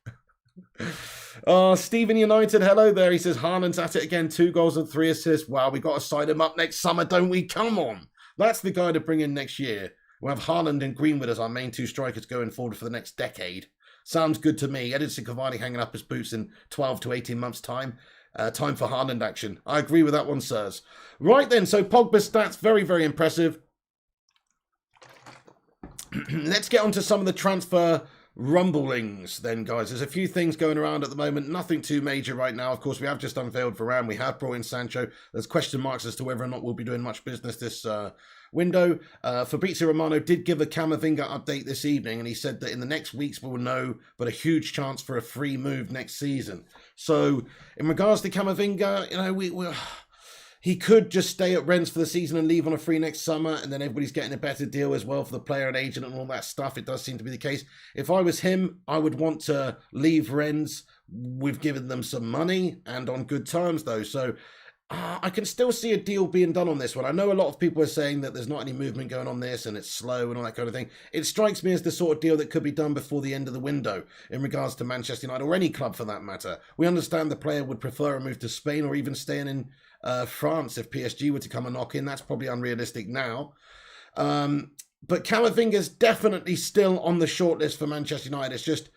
Stephen United, hello there. He says, Haaland's at it again, 2 goals and 3 assists. Wow, we got to sign him up next summer, don't we? Come on. That's the guy to bring in next year. We'll have Haaland and Greenwood as our main 2 strikers going forward for the next decade. Sounds good to me. Edinson Cavani hanging up his boots in 12 to 18 months' time. Time for Haaland action. I agree with that one, sirs. Right then, so Pogba's stats, very, very impressive. Let's get on to some of the transfer rumblings then, guys. There's a few things going around at the moment. Nothing too major right now. Of course, we have just unveiled Varane. We have brought in Sancho. There's question marks as to whether or not we'll be doing much business this window. Fabrizio Romano did give a Camavinga update this evening, and he said that in the next weeks we'll know, but a huge chance for a free move next season. So in regards to Camavinga, he could just stay at Rennes for the season and leave on a free next summer, and then everybody's getting a better deal as well for the player and agent and all that stuff. It does seem to be the case. If I was him, I would want to leave Rennes. We've given them some money and on good terms, though. So I can still see a deal being done on this one. I know a lot of people are saying that there's not any movement going on this and it's slow and all that kind of thing. It strikes me as the sort of deal that could be done before the end of the window in regards to Manchester United or any club for that matter. We understand the player would prefer a move to Spain or even staying in France if PSG were to come and knock in. That's probably unrealistic now. But Camavinga's definitely still on the shortlist for Manchester United. It's just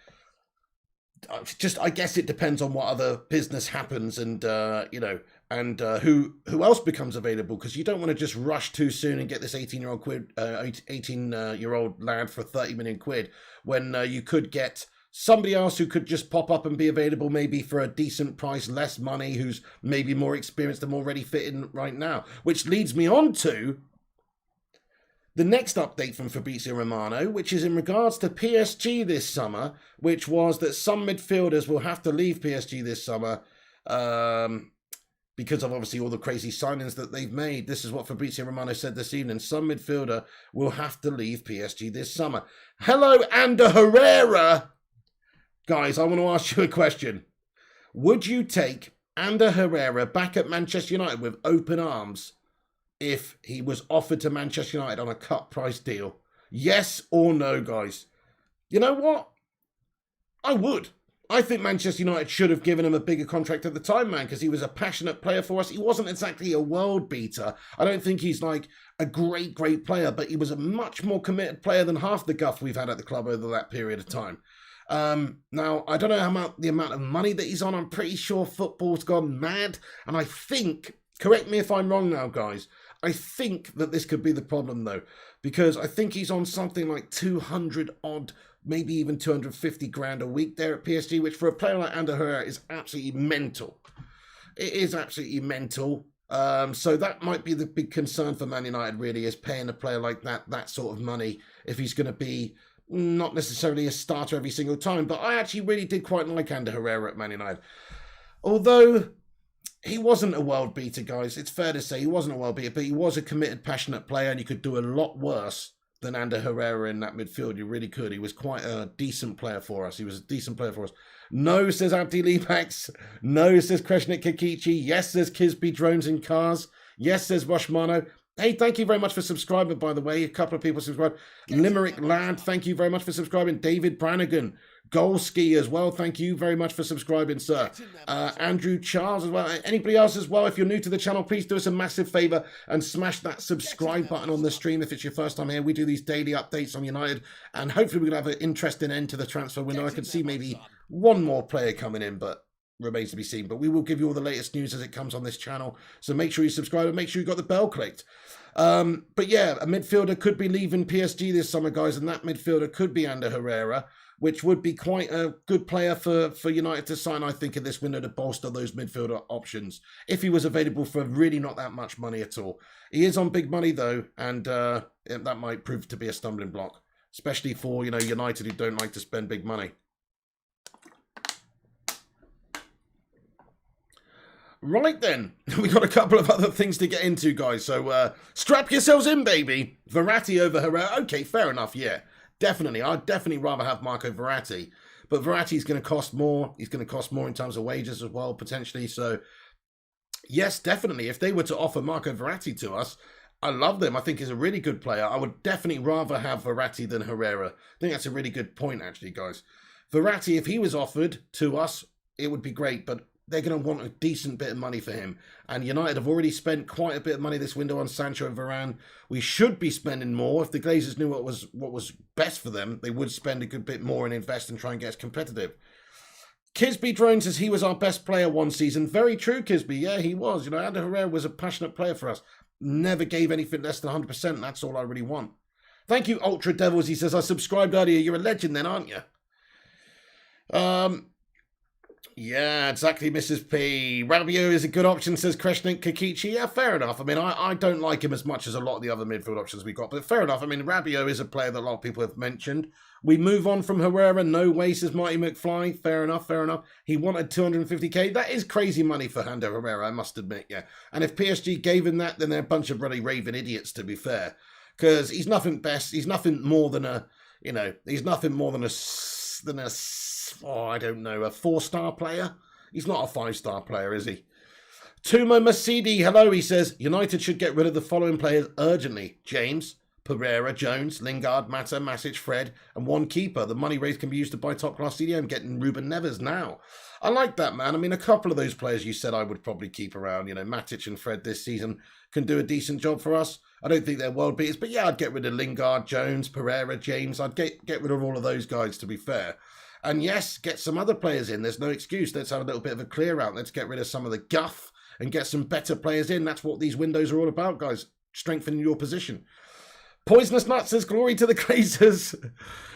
I guess it depends on what other business happens and who else becomes available, because you don't want to just rush too soon and get this 18-year-old lad for 30 million quid when you could get somebody else who could just pop up and be available maybe for a decent price, less money, who's maybe more experienced and more ready fitting right now. Which leads me on to the next update from Fabrizio Romano, which is in regards to PSG this summer, which was that some midfielders will have to leave PSG this summer because of obviously all the crazy signings that they've made. This is what Fabrizio Romano said this evening. Some midfielder will have to leave PSG this summer. Hello, Ander Herrera. Guys, I want to ask you a question. Would you take Ander Herrera back at Manchester United with open arms if he was offered to Manchester United on a cut price deal? Yes or no, guys? You know what? I would. I think Manchester United should have given him a bigger contract at the time, man, because he was a passionate player for us. He wasn't exactly a world beater. I don't think he's like a great player, but he was a much more committed player than half the guff we've had at the club over that period of time. Now, I don't know the amount of money that he's on. I'm pretty sure football's gone mad. And I think, correct me if I'm wrong now, guys, I think that this could be the problem, though, because I think he's on something like 200 odd, maybe even 250 grand a week there at PSG, which for a player like Ander Herrera is absolutely mental. It is absolutely mental. So that might be the big concern for Man United, really, is paying a player like that sort of money if he's going to be not necessarily a starter every single time. But I actually really did quite like Ander Herrera at Man United. Although he wasn't a world beater, guys. It's fair to say he wasn't a world beater, but he was a committed, passionate player, and you could do a lot worse than Ander Herrera in that midfield. You really could. He was quite a decent player for us. No, says Abdi Libax. No, says Kreshnik Kikichi. Yes, says Kisby Drones in Cars. Yes, says Romano. Hey, thank you very much for subscribing, by the way. A couple of people subscribed. Limerick Lad, thank you very much for subscribing. David Brannigan. Golski as well, thank you very much for subscribing, sir. Andrew Charles as well. Anybody else as well, if you're new to the channel, please do us a massive favour and smash that subscribe button on the stream if it's your first time here. We do these daily updates on United, and hopefully we're going to have an interesting end to the transfer window. I can see maybe one more player coming in, but remains to be seen. But we will give you all the latest news as it comes on this channel, so make sure you subscribe and make sure you got the bell clicked. But yeah, a midfielder could be leaving PSG this summer, guys, and that midfielder could be Ander Herrera, which would be quite a good player for United to sign, I think, in this window to bolster those midfielder options, if he was available for really not that much money at all. He is on big money, though, and that might prove to be a stumbling block, especially for, United who don't like to spend big money. Right then, we got a couple of other things to get into, guys, so strap yourselves in, baby. Verratti over Herrera. Okay, fair enough, yeah. Definitely. I'd definitely rather have Marco Verratti. But Verratti's going to cost more. He's going to cost more in terms of wages as well, potentially. So, yes, definitely. If they were to offer Marco Verratti to us, I love them. I think he's a really good player. I would definitely rather have Verratti than Herrera. I think that's a really good point, actually, guys. Verratti, if he was offered to us, it would be great. But they're going to want a decent bit of money for him. And United have already spent quite a bit of money this window on Sancho and Varane. We should be spending more. If the Glazers knew what was best for them, they would spend a good bit more and invest and try and get us competitive. Kisby Drone says he was our best player one season. Very true, Kisby. Yeah, he was. Ander Herrera was a passionate player for us. Never gave anything less than 100%. That's all I really want. Thank you, Ultra Devils. He says, I subscribed earlier. You're a legend then, aren't you? Yeah, exactly, Mrs. P. Rabiot is a good option, says Kreshnik Kikichi. Yeah, fair enough. I mean, I don't like him as much as a lot of the other midfield options we got, but fair enough. I mean, Rabiot is a player that a lot of people have mentioned. We move on from Herrera. No way, says Marty McFly. Fair enough, fair enough. He wanted 250k. That is crazy money for Ander Herrera, I must admit, yeah. And if PSG gave him that, then they're a bunch of bloody raving idiots, to be fair. Because he's nothing best. He's nothing more than a, he's nothing more than a I don't know, a 4-star player? He's not a 5-star player, is he? Tumo Masidi, hello, he says, United should get rid of the following players urgently. James, Pereira, Jones, Lingard, Mata, Masic, Fred, and one keeper. The money raised can be used to buy top-class CDM, getting Ruben Neves now. I like that, man. I mean, a couple of those players you said I would probably keep around. Matic and Fred this season can do a decent job for us. I don't think they're world beaters, but yeah, I'd get rid of Lingard, Jones, Pereira, James. I'd get rid of all of those guys, to be fair. And yes, get some other players in. There's no excuse. Let's have a little bit of a clear out. Let's get rid of some of the guff and get some better players in. That's what these windows are all about, guys. Strengthening your position. Poisonous Nut says, glory to the Glazers.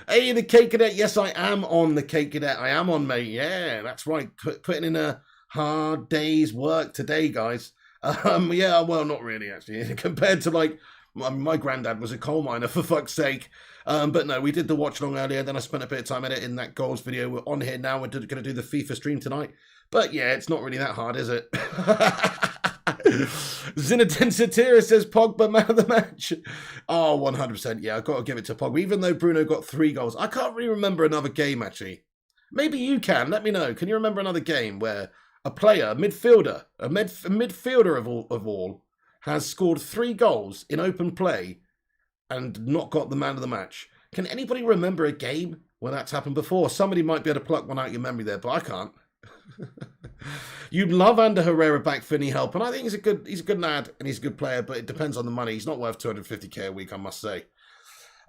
Hey, the Cake Cadet. Yes, I am on the Cake Cadet. I am on, mate. Yeah, that's right. Putting in a hard day's work today, guys. Yeah, well, not really, actually. Compared to, like, my granddad was a coal miner, for fuck's sake. But no, we did the watch along earlier. Then I spent a bit of time editing that goals video. We're on here now. We're going to do the FIFA stream tonight. But yeah, it's not really that hard, is it? Zinedine Satira says Pogba man of the match. Oh, 100%. Yeah, I've got to give it to Pogba. Even though Bruno got 3 goals. I can't really remember another game, actually. Maybe you can. Let me know. Can you remember another game where a player, a midfielder, a midfielder of all, has scored 3 goals in open play and not got the man of the match? Can anybody remember a game where that's happened before? Somebody might be able to pluck one out of your memory there, but I can't. You'd love Ander Herrera back for any help, and I think he's a good lad and he's a good player, but it depends on the money. He's not worth 250k a week, I must say.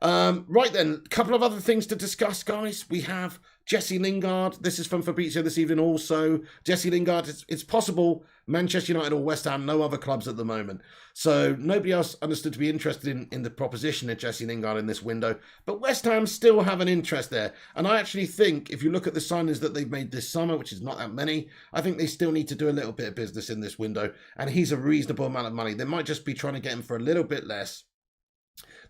Right then, a couple of other things to discuss, guys. We have Jesse Lingard. This is from Fabrizio this evening also. Jesse Lingard, it's possible Manchester United or West Ham, no other clubs at the moment. So nobody else understood to be interested in the proposition of Jesse Lingard in this window. But West Ham still have an interest there. And I actually think if you look at the signings that they've made this summer, which is not that many, I think they still need to do a little bit of business in this window. And he's a reasonable amount of money. They might just be trying to get him for a little bit less.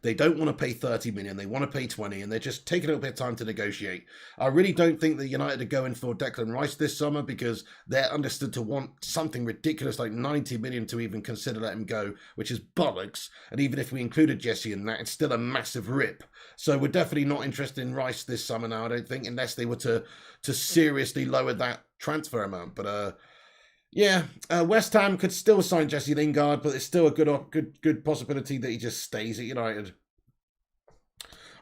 They don't want to pay 30 million. They want to pay 20, and they're just taking a little bit of time to negotiate. I really don't think that United are going for Declan Rice this summer, because they're understood to want something ridiculous like 90 million to even consider letting him go, which is bollocks. And even if we included Jesse in that, it's still a massive rip. So we're definitely not interested in Rice this summer now, I don't think, unless they were to seriously lower that transfer amount. But yeah, West Ham could still sign Jesse Lingard, but it's still a good possibility that he just stays at United.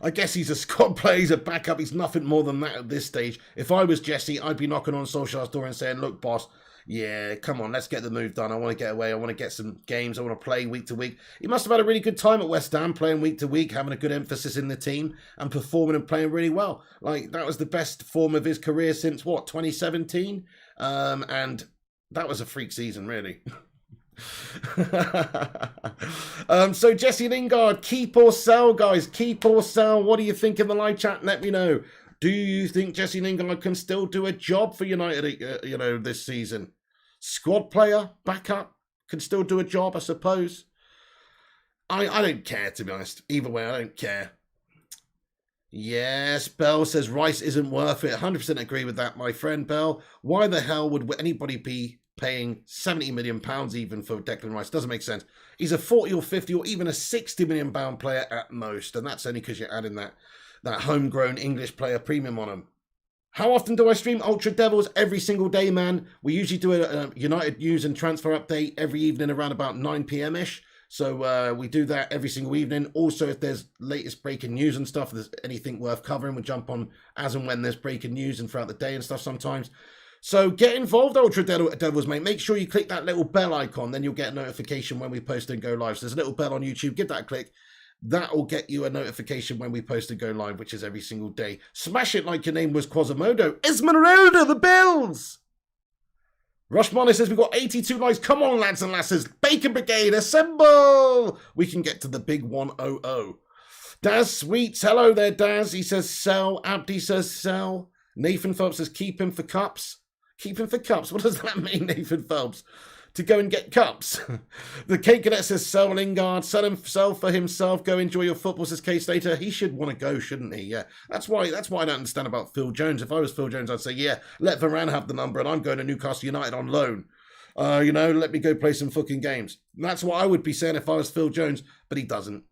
I guess he's a squad player, he's a backup, he's nothing more than that at this stage. If I was Jesse, I'd be knocking on Solskjaer's door and saying, look, boss, yeah, come on, let's get the move done. I want to get away, I want to get some games, I want to play week to week. He must have had a really good time at West Ham, playing week to week, having a good emphasis in the team, and performing and playing really well. Like, that was the best form of his career since, what, 2017? And that was a freak season, really. So Jesse Lingard, keep or sell, guys? Keep or sell? What do you think in the live chat? Let me know. Do you think Jesse Lingard can still do a job for United, this season? Squad player, backup, can still do a job, I suppose. I don't care, to be honest. Either way, I don't care. Yes, Bell says Rice isn't worth it. 100% agree with that, my friend Bell. Why the hell would anybody be paying £70 million even for Declan Rice? Doesn't make sense. He's a 40 or 50 or even a £60 million player at most, and that's only because you're adding that homegrown English player premium on him. How often do I stream Ultra Devils? Every single day, man. We usually do a United news and transfer update every evening around about 9 p.m-ish. So we do that every single evening. Also, if there's latest breaking news and stuff, if there's anything worth covering, we jump on as and when there's breaking news and throughout the day and stuff sometimes. So get involved, Ultra Devils, mate. Make sure you click that little bell icon. Then you'll get a notification when we post and go live. So there's a little bell on YouTube. Give that a click. That will get you a notification when we post and go live, which is every single day. Smash it like your name was Quasimodo. Esmeralda, the bells! Rushmana says we've got 82 likes. Come on, lads and lasses. Bacon Brigade, assemble! We can get to the big 100. Daz Sweets, hello there, Daz. He says sell. Abdi says sell. Nathan Phelps says keep him for cups. Keep him for cups? What does that mean, Nathan Phelps? To go and get cups. The Cake Cadet says sell Lingard. Sell for himself. Go enjoy your football, says K Slater. He should want to go, shouldn't he? Yeah. That's why I don't understand about Phil Jones. If I was Phil Jones, I'd say, yeah, let Varane have the number and I'm going to Newcastle United on loan. Let me go play some fucking games. That's what I would be saying if I was Phil Jones, but he doesn't.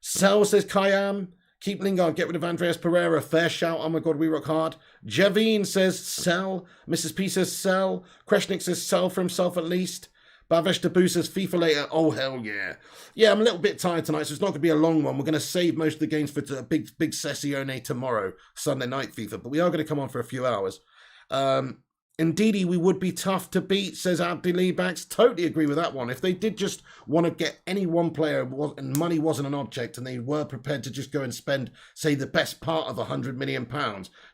Sell, says Kayam. Keep Lingard, get rid of Andreas Pereira. Fair shout. Oh my God, we rock hard. Javine says sell. Mrs. P says sell. Kreshnik says sell for himself at least. Bavesh Tabu says FIFA later. Oh, hell yeah. Yeah, I'm a little bit tired tonight, so it's not going to be a long one. We're going to save most of the games for a big sessione tomorrow, Sunday night FIFA. But we are going to come on for a few hours. Indeedy, we would be tough to beat, says Abdi Leebacks. Totally agree with that one. If they did just want to get any one player and money wasn't an object and they were prepared to just go and spend, say, the best part of £100 million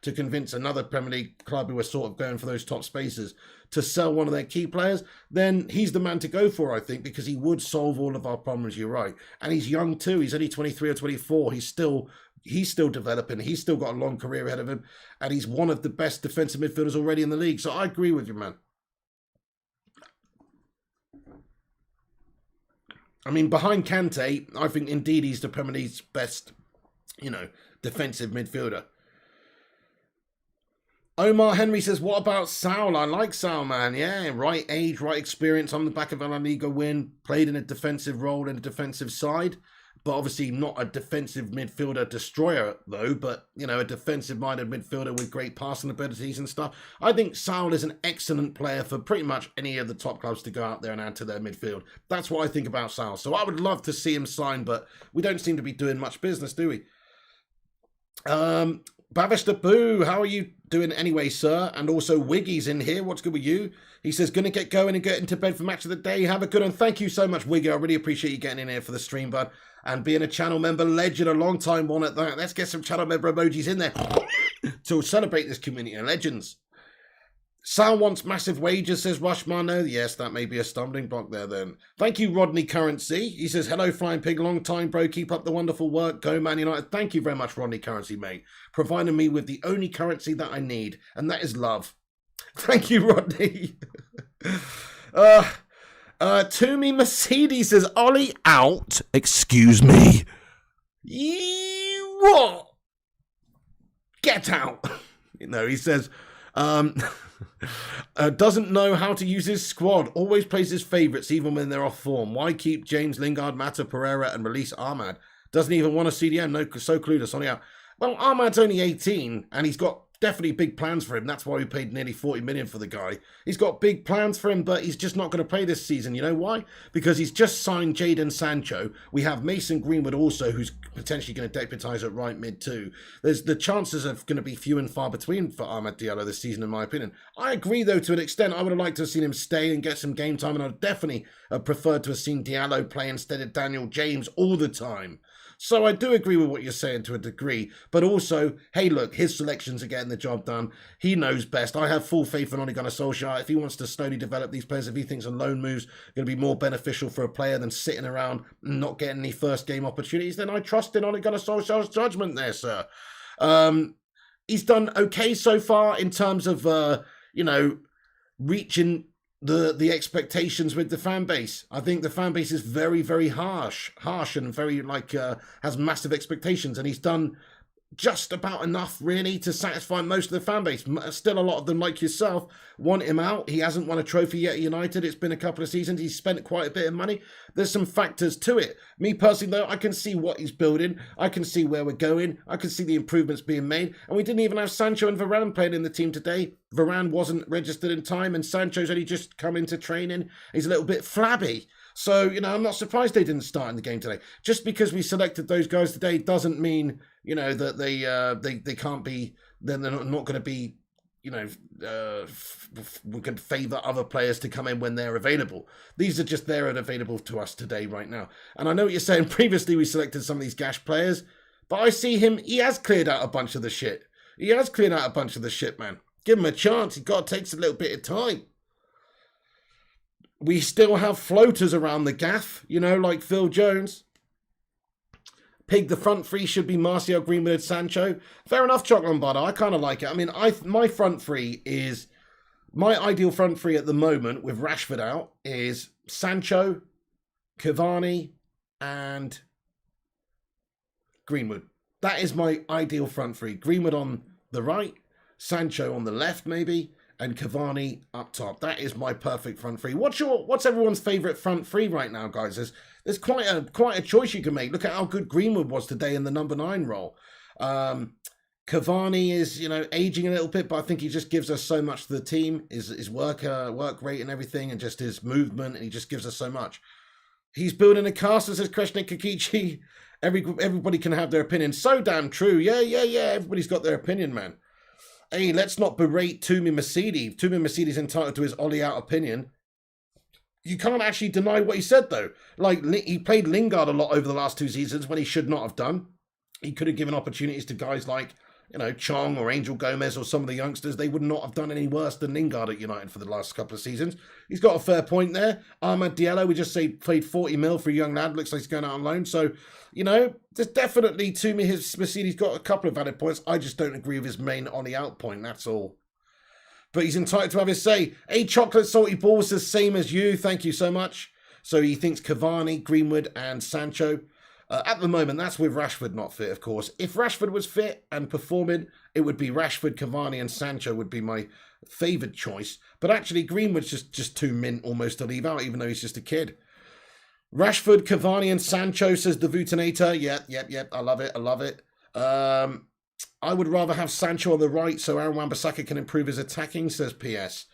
to convince another Premier League club who are sort of going for those top spaces to sell one of their key players, then he's the man to go for, I think, because he would solve all of our problems, you're right. And he's young too. He's only 23 or 24. He's still developing. He's still got a long career ahead of him. And he's one of the best defensive midfielders already in the league. So I agree with you, man. I mean, behind Kante, I think indeed he's the Premier League's best, defensive midfielder. Omar Henry says, what about Saul? I like Saul, man. Yeah, right age, right experience on the back of a La Liga win. Played in a defensive role in a defensive side. But obviously not a defensive midfielder destroyer, though. But, a defensive-minded midfielder with great passing abilities and stuff. I think Saul is an excellent player for pretty much any of the top clubs to go out there and add to their midfield. That's what I think about Saul. So I would love to see him sign, but we don't seem to be doing much business, do we? Bavish the Boo, how are you doing anyway, sir? And also Wiggy's in here. What's good with you? He says, going to get going and get into bed for match of the day. Have a good one. Thank you so much, Wiggy. I really appreciate you getting in here for the stream, bud. And being a channel member legend, a long time one at that. Let's get some channel member emojis in there to celebrate this community of legends. Sal wants massive wages, says Rushmano. Yes, that may be a stumbling block there then. Thank you, Rodney Currency. He says, hello, Flying Pig. Long time, bro. Keep up the wonderful work. Go, Man United. Thank you very much, Rodney Currency, mate. Providing me with the only currency that I need, and that is love. Thank you, Rodney. Toomey Mercedes says, Ollie out. Excuse me. What? Get out. No, he says, doesn't know how to use his squad. Always plays his favourites even when they're off form. Why keep James, Lingard, Mata, Pereira and release Ahmad? Doesn't even want a CDM. No, so clueless on the out. Well, Ahmad's only 18 and he's got definitely big plans for him. That's why we paid nearly 40 million for the guy. He's got big plans for him, but he's just not going to play this season. You know why? Because he's just signed Jadon Sancho. We have Mason Greenwood also, who's potentially going to deputise at right mid too. There's the chances are going to be few and far between for Amad Diallo this season, in my opinion. I agree, though, to an extent. I would have liked to have seen him stay and get some game time, and I'd definitely have preferred to have seen Diallo play instead of Daniel James all the time. So I do agree with what you're saying to a degree, but also, hey, look, his selections are getting the job done. He knows best. I have full faith in Ole Gunnar Solskjaer. If he wants to slowly develop these players, if he thinks a loan move's going to be more beneficial for a player than sitting around and not getting any first game opportunities, then I trust in Ole Gunnar Solskjaer's judgment there, sir. He's done okay so far in terms of, reaching the expectations with the fan base. I think the fan base is very, very harsh and very has massive expectations, and he's done just about enough really to satisfy most of the fan base. Still a lot of them, like yourself, want him out. He hasn't won a trophy yet at United. It's been a couple of seasons. He's spent quite a bit of money. There's some factors to it. Me personally though, I can see what he's building. I can see where we're going. I can see the improvements being made. And we didn't even have Sancho and Varane playing in the team today. Varane wasn't registered in time and Sancho's only just come into training. He's a little bit flabby. So, I'm not surprised they didn't start in the game today. Just because we selected those guys today doesn't mean, that they can't be, then they're not going to be, we can favour other players to come in when they're available. These are just there and available to us today, right now. And I know what you're saying. Previously, we selected some of these gash players, but I see him, he has cleared out a bunch of the shit. He has cleared out a bunch of the shit, man. Give him a chance. He's got to take a little bit of time. We still have floaters around the gaff, like Phil Jones. Pig, the front three should be Martial, Greenwood, Sancho. Fair enough, Choc Lombardo. I kind of like it. I mean, my front three is... My ideal front three at the moment, with Rashford out, is Sancho, Cavani, and Greenwood. That is my ideal front three. Greenwood on the right, Sancho on the left, maybe, and Cavani up top. That is my perfect front three. What's everyone's favourite front three right now, guys? There's quite a choice you can make. Look at how good Greenwood was today in the number 9 role. Cavani is, aging a little bit, but I think he just gives us so much to the team. His work rate and everything, and just his movement, and he just gives us so much. He's building a castle, says Kreshnik Kakichi. Everybody can have their opinion. So damn true. Yeah. Everybody's got their opinion, man. Hey, let's not berate Tumi Mercedes. Tumi Mercedes entitled to his Ollie out opinion. You can't actually deny what he said, though. He played Lingard a lot over the last 2 seasons when he should not have done. He could have given opportunities to guys like, Chong or Angel Gomez or some of the youngsters. They would not have done any worse than Lingard at United for the last couple of seasons. He's got a fair point there. Amad Diallo, we just say played 40 mil for a young lad. Looks like he's going out on loan. So, there's definitely, to me, his Mercedes got a couple of valid points. I just don't agree with his main on the out point. That's all. But he's entitled to have his say. Hey, Chocolate Salty Balls, the same as you. Thank you so much. So he thinks Cavani, Greenwood and Sancho. At the moment, that's with Rashford not fit, of course. If Rashford was fit and performing, it would be Rashford, Cavani and Sancho would be my favoured choice. But actually, Greenwood's just too mint almost to leave out, even though he's just a kid. Rashford, Cavani and Sancho, says the Vutinator. Yep. I love it. I would rather have Sancho on the right so Aaron Wan-Bissaka can improve his attacking, says PS.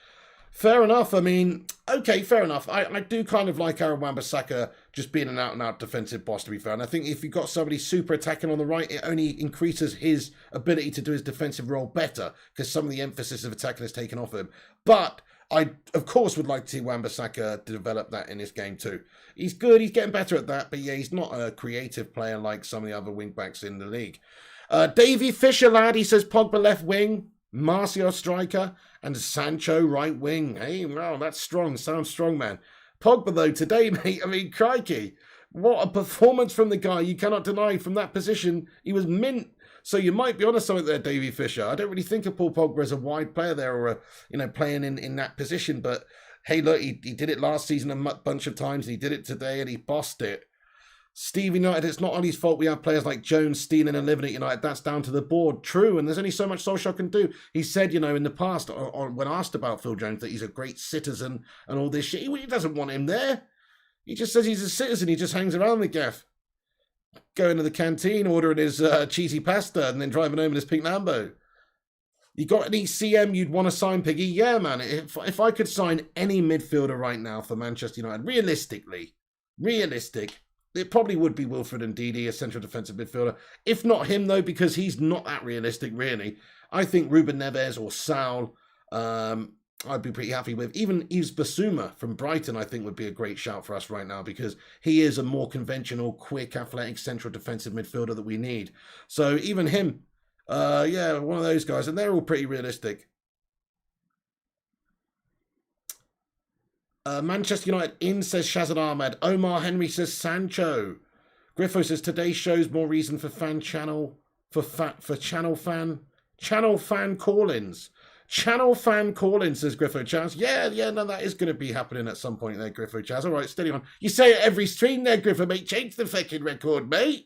Fair enough. I mean, okay, fair enough. I do kind of like Aaron Wan-Bissaka just being an out-and-out defensive boss, to be fair. And I think if you've got somebody super attacking on the right, it only increases his ability to do his defensive role better because some of the emphasis of attacking is taken off him. But I, of course, would like to see Wan-Bissaka develop that in this game too. He's good. He's getting better at that. But yeah, he's not a creative player like some of the other wing-backs in the league. Davey Fisher, lad, he says Pogba left wing, Martial striker, and Sancho right wing. Hey, wow, that's strong. Sounds strong, man. Pogba, though, today, mate, I mean, crikey. What a performance from the guy. You cannot deny from that position. He was mint. So you might be onto something there, Davey Fisher. I don't really think of Paul Pogba as a wide player there or, playing in that position. But, hey, look, he did it last season a bunch of times. And he did it today and he bossed it. Steve United, it's not Ollie's fault we have players like Jones, stealing and living at United. That's down to the board. True, and there's only so much Solskjaer can do. He said, in the past, or when asked about Phil Jones, that he's a great citizen and all this shit. He doesn't want him there. He just says he's a citizen. He just hangs around the gaff. Going to the canteen, ordering his cheesy pasta, and then driving home in his pink Lambo. You got any CM you'd want to sign, Piggy? Yeah, man. If I could sign any midfielder right now for Manchester United, realistic, it probably would be Wilfred Ndidi, a central defensive midfielder. If not him, though, because he's not that realistic, really. I think Ruben Neves or Sal, I'd be pretty happy with. Even Yves Bissouma from Brighton, I think, would be a great shout for us right now because he is a more conventional, quick, athletic central defensive midfielder that we need. So even him, yeah, one of those guys. And they're all pretty realistic. Manchester United in, says Shazad Ahmed. Omar Henry says Sancho. Griffo says today's show's more reason for channel fan call-ins. Channel fan call-in, says Griffo Chaz. Yeah, no, that is going to be happening at some point there, Griffo Chaz. All right, steady on. You say it every stream there, Griffo, mate. Change the fucking record, mate.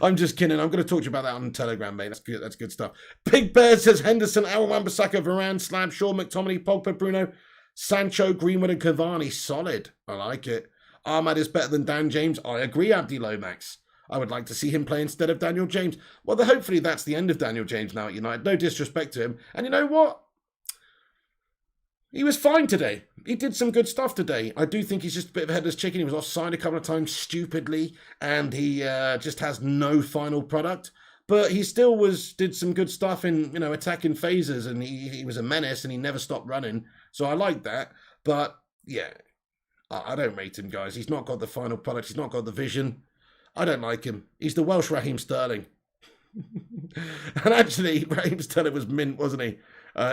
I'm just kidding. I'm going to talk to you about that on Telegram, mate. That's good stuff. Big Bear says Henderson, Al Wan-Bissaka, Varane, Slab, Shaw, McTominay, Pogba, Bruno, Sancho, Greenwood, and Cavani. Solid. I like it. Ahmad is better than Dan James. I agree, Abdi Lomax. I would like to see him play instead of Daniel James. Well, hopefully that's the end of Daniel James now at United. No disrespect to him. And you know what? He was fine today. He did some good stuff today. I do think he's just a bit of a headless chicken. He was offside a couple of times stupidly, and he just has no final product. But he still did some good stuff in attacking phases, and he was a menace, and he never stopped running. So I like that. But yeah, I don't rate him, guys. He's not got the final product. He's not got the vision. I don't like him. He's the Welsh Raheem Sterling. And actually, Raheem Sterling was mint, wasn't he,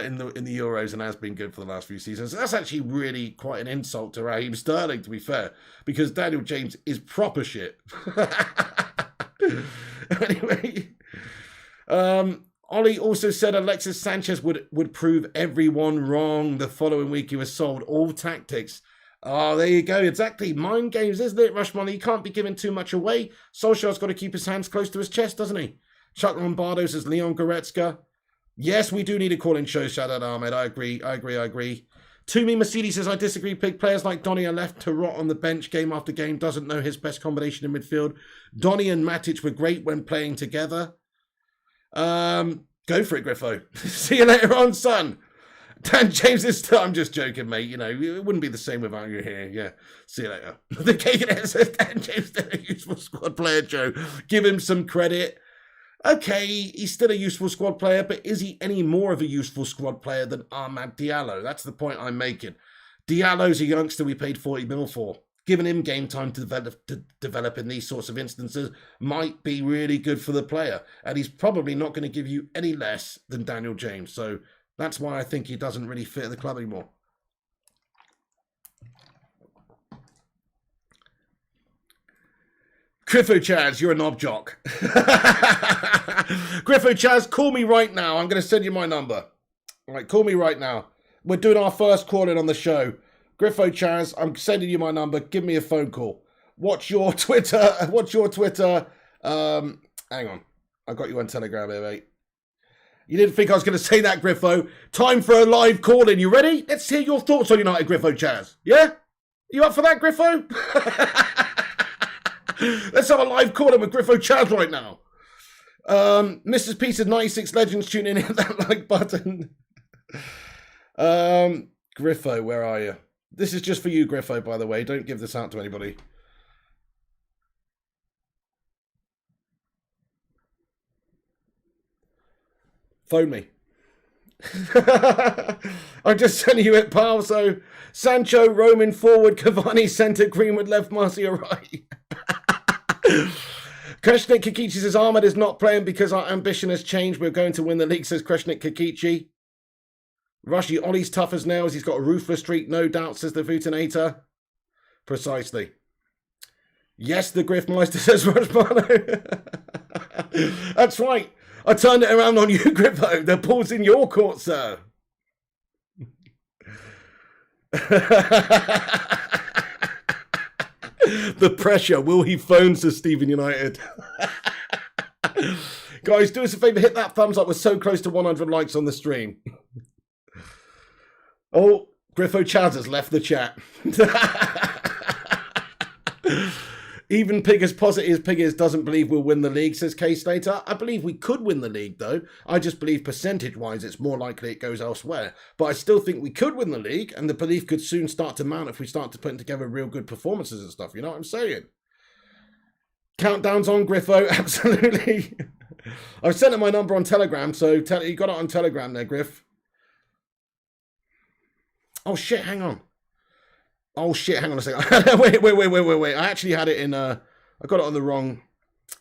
in the Euros, and has been good for the last few seasons. That's actually really quite an insult to Raheem Sterling, to be fair, because Daniel James is proper shit. Anyway, Ollie also said Alexis Sanchez would prove everyone wrong. The following week he was sold. All tactics. Oh, there you go. Exactly. Mind games, isn't it, Rushman? He can't be giving too much away. Solskjaer's got to keep his hands close to his chest, doesn't he? Chuck Lombardo says Leon Goretzka. Yes, we do need a call-in show, Shadad Ahmed. I agree. Toomey Mercedes says, I disagree. Big players like Donny are left to rot on the bench game after game. Doesn't know his best combination in midfield. Donny and Matic were great when playing together. Go for it, Griffo. See you later on, son. Dan James is still, I'm just joking, mate. It wouldn't be the same without you here. Yeah. See you later. The Kagan says Dan James still a useful squad player, Joe. Give him some credit. Okay, he's still a useful squad player, but is he any more of a useful squad player than Ahmad Diallo? That's the point I'm making. Diallo's a youngster we paid 40 mil for. Giving him game time to develop in these sorts of instances might be really good for the player. And he's probably not going to give you any less than Daniel James. So that's why I think he doesn't really fit at the club anymore. Griffo Chaz, you're a knob jock. Griffo Chaz, call me right now. I'm going to send you my number. All right, call me right now. We're doing our first call-in on the show. Griffo Chaz, I'm sending you my number. Give me a phone call. What's your Twitter? Hang on. I got you on Telegram here, mate. You didn't think I was going to say that, Griffo. Time for a live call-in. You ready? Let's hear your thoughts on United, Griffo Chaz. Yeah? You up for that, Griffo? Let's have a live call-in with Griffo Chaz right now. Mrs. Peter's 96 Legends, tune in, hit that like button. Griffo, where are you? This is just for you, Griffo, by the way. Don't give this out to anybody. Phone me. I'm just sending you it, pal. So, Sancho, Roman forward, Cavani centre, Greenwood left, Marcia right. Kreshnik Kikichi says Ahmed is not playing because our ambition has changed. We're going to win the league, says Kreshnik Kikichi. Rushy, Ollie's tough as nails. He's got a ruthless streak, no doubt, says the Vutinator. Precisely. Yes, the Griffmeister, says Rushmano. That's right. I turned it around on you, Griffo. The ball's in your court, sir. The pressure. Will he phone to Stephen United? Guys, do us a favour. Hit that thumbs up. We're so close to 100 likes on the stream. Oh, Griffo Chaz has left the chat. Even Pig as positive as Pig is doesn't believe we'll win the league, says K-Slater. I believe we could win the league, though. I just believe percentage-wise it's more likely it goes elsewhere. But I still think we could win the league, and the belief could soon start to mount if we start to put together real good performances and stuff. You know what I'm saying? Countdowns on Griffo, absolutely. I've sent him my number on Telegram, so you got it on Telegram there, Griff. Oh, shit, hang on. Oh, shit, hang on a second. Wait. I actually had it in, I got it on the wrong...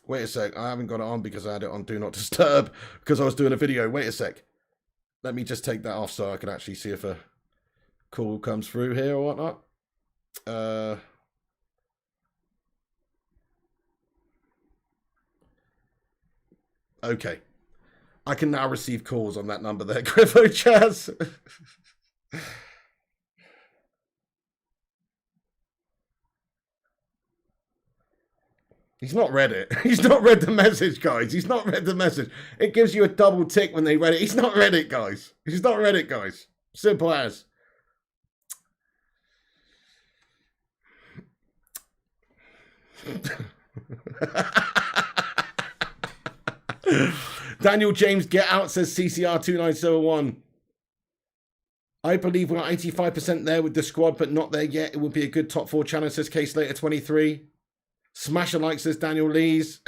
Wait a sec. I haven't got it on because I had it on Do Not Disturb because I was doing a video. Wait a sec. Let me just take that off so I can actually see if a call comes through here or whatnot. Okay. I can now receive calls on that number there, Griffo Chaz. He's not read it. He's not read the message, guys. He's not read the message. It gives you a double tick when they read it. He's not read it, guys. He's not read it, guys. Simple as. Daniel James, get out, says CCR2971. I believe we're 85% there with the squad, but not there yet. It would be a good top 4 challenge, says K-Slater23. Smash a like, says Daniel Lees.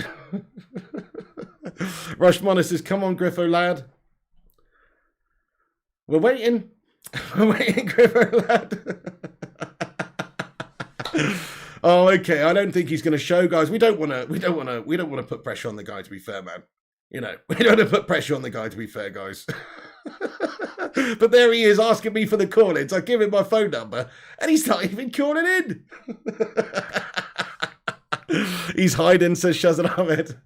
Rushmana says, come on, Griffo, lad. We're waiting. We're waiting, Griffo, lad. Oh, okay. I don't think he's going to show, guys. We don't want to put pressure on the guy, to be fair, man. You know, we don't want to put pressure on the guy, to be fair, guys. But there he is asking me for the call-ins. I give him my phone number, and he's not even calling in. He's hiding, says Shazan Ahmed.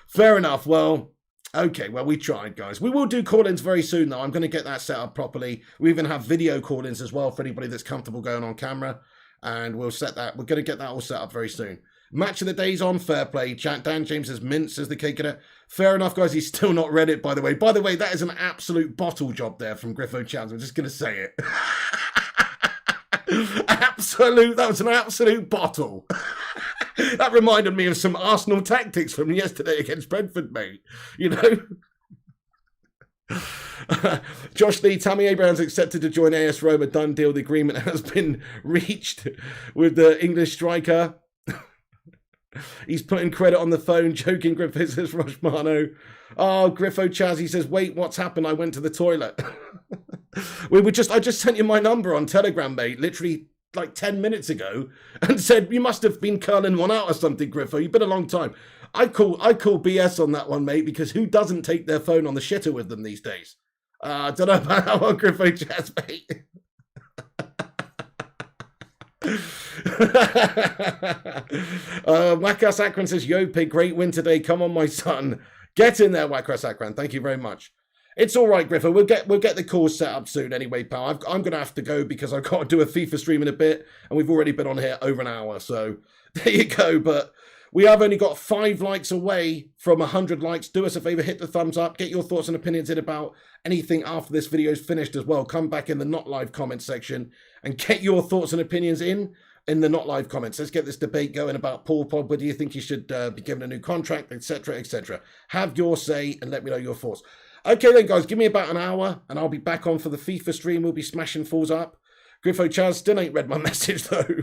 Fair enough. Well, okay. Well, we tried, guys. We will do call-ins very soon, though. I'm going to get that set up properly. We even have video call-ins as well for anybody that's comfortable going on camera. And we'll set that. We're going to get that all set up very soon. Match of the day's on. Fair play. Dan James says mint, says the cake cadet. Fair enough, guys. He's still not read it, by the way. By the way, that is an absolute bottle job there from Griffo Chance. I'm just going to say it. That was an absolute bottle. That reminded me of some Arsenal tactics from yesterday against Brentford, mate. You know? Josh Lee, Tammy Abraham's accepted to join AS Roma. Done deal. The agreement has been reached with the English striker. He's putting credit on the phone. Joking, Griffo, says Romano. Oh, Griffo Chaz, he says, wait, what's happened? I went to the toilet. I just sent you my number on Telegram, mate. Literally like 10 minutes ago, and said you must have been curling one out or something, Griffo. You've been a long time. I call BS on that one, mate, because who doesn't take their phone on the shitter with them these days? I don't know about how on Griffo Chaz, mate. Wakas Akron says, yo, Pig, great win today. Come on, my son. Get in there, Wakas Akron. Thank you very much. It's all right, Griffo. We'll get the calls set up soon anyway, pal. I'm going to have to go because I've got to do a FIFA stream in a bit, and we've already been on here over an hour. So there you go. But we have only got 5 likes away from 100 likes. Do us a favor, hit the thumbs up. Get your thoughts and opinions in about anything after this video is finished as well. Come back in the not live comment section and get your thoughts and opinions in the not live comments. Let's get this debate going about Paul Pogba. Do you think he should be given a new contract, etc., etc.? Have your say and let me know your thoughts. Okay then, guys, give me about an hour and I'll be back on for the FIFA stream. We'll be smashing falls up. Griffo Chaz still ain't read my message, though.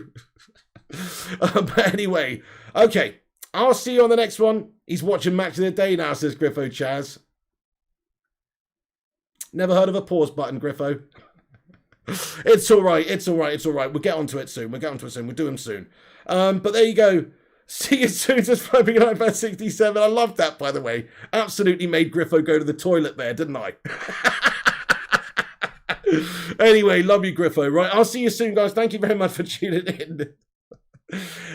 But anyway, okay. I'll see you on the next one. He's watching Match of the Day now, says Griffo Chaz. Never heard of a pause button, Griffo. It's all right. It's all right. It's all right. We'll get onto it soon. We'll do them soon. But there you go. See you soon. Just flipping out about 67. I love that, by the way. Absolutely made Griffo go to the toilet there, didn't I? Anyway, love you, Griffo. Right, I'll see you soon, guys. Thank you very much for tuning in.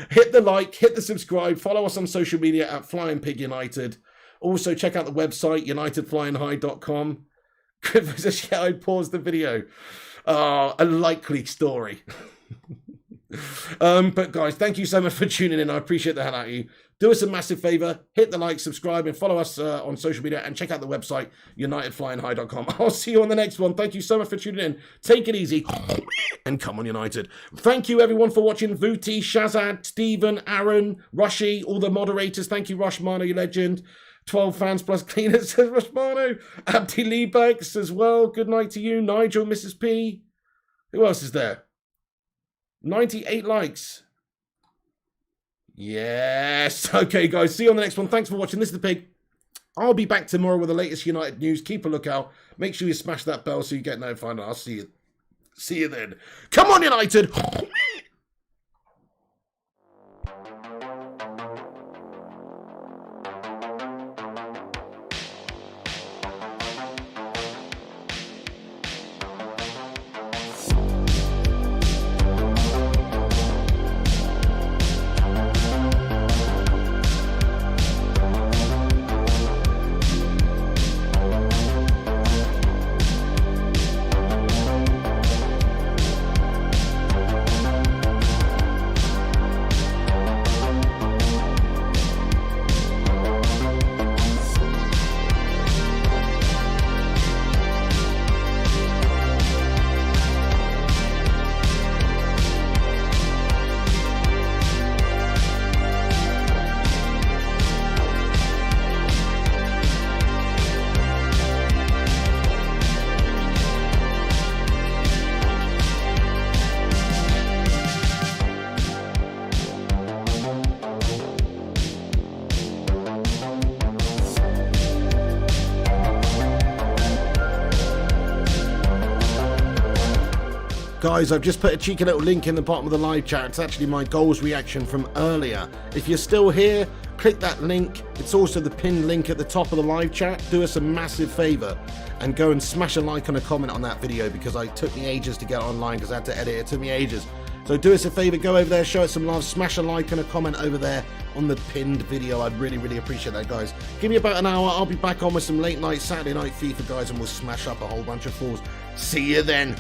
Hit the like, hit the subscribe, follow us on social media at Flying Pig United. Also, check out the website, unitedflyinghigh.com. Griffo says, yeah, I paused the video. A likely story. But guys, thank you so much for tuning in. I appreciate the hell out of you. Do us a massive favor, hit the like, subscribe, and follow us on social media, and check out the website, unitedflyinghigh.com. I'll see you on the next one. Thank you so much for tuning in. Take it easy, and come on United. Thank you everyone for watching. Vuti, Shazad, Stephen, Aaron, Rushy, all the moderators. Thank you, Romano, you legend. 12 fans plus cleaners, says Romano. Abdi Leebanks as well. Good night to you. Nigel, Mrs. P. Who else is there? 98 likes. Yes. Okay, guys. See you on the next one. Thanks for watching. This is The Pig. I'll be back tomorrow with the latest United news. Keep a lookout. Make sure you smash that bell so you get notified. And I'll see you. See you then. Come on, United. Guys, I've just put a cheeky little link in the bottom of the live chat. It's actually my goals reaction from earlier. If you're still here, click that link. It's also the pinned link at the top of the live chat. Do us a massive favour and go and smash a like and a comment on that video, because it took me ages to get online because I had to edit it. It took me ages. So do us a favour, go over there, show us some love, smash a like and a comment over there on the pinned video. I'd really, really appreciate that, guys. Give me about an hour. I'll be back on with some late night Saturday night FIFA, guys, and we'll smash up a whole bunch of falls. See you then.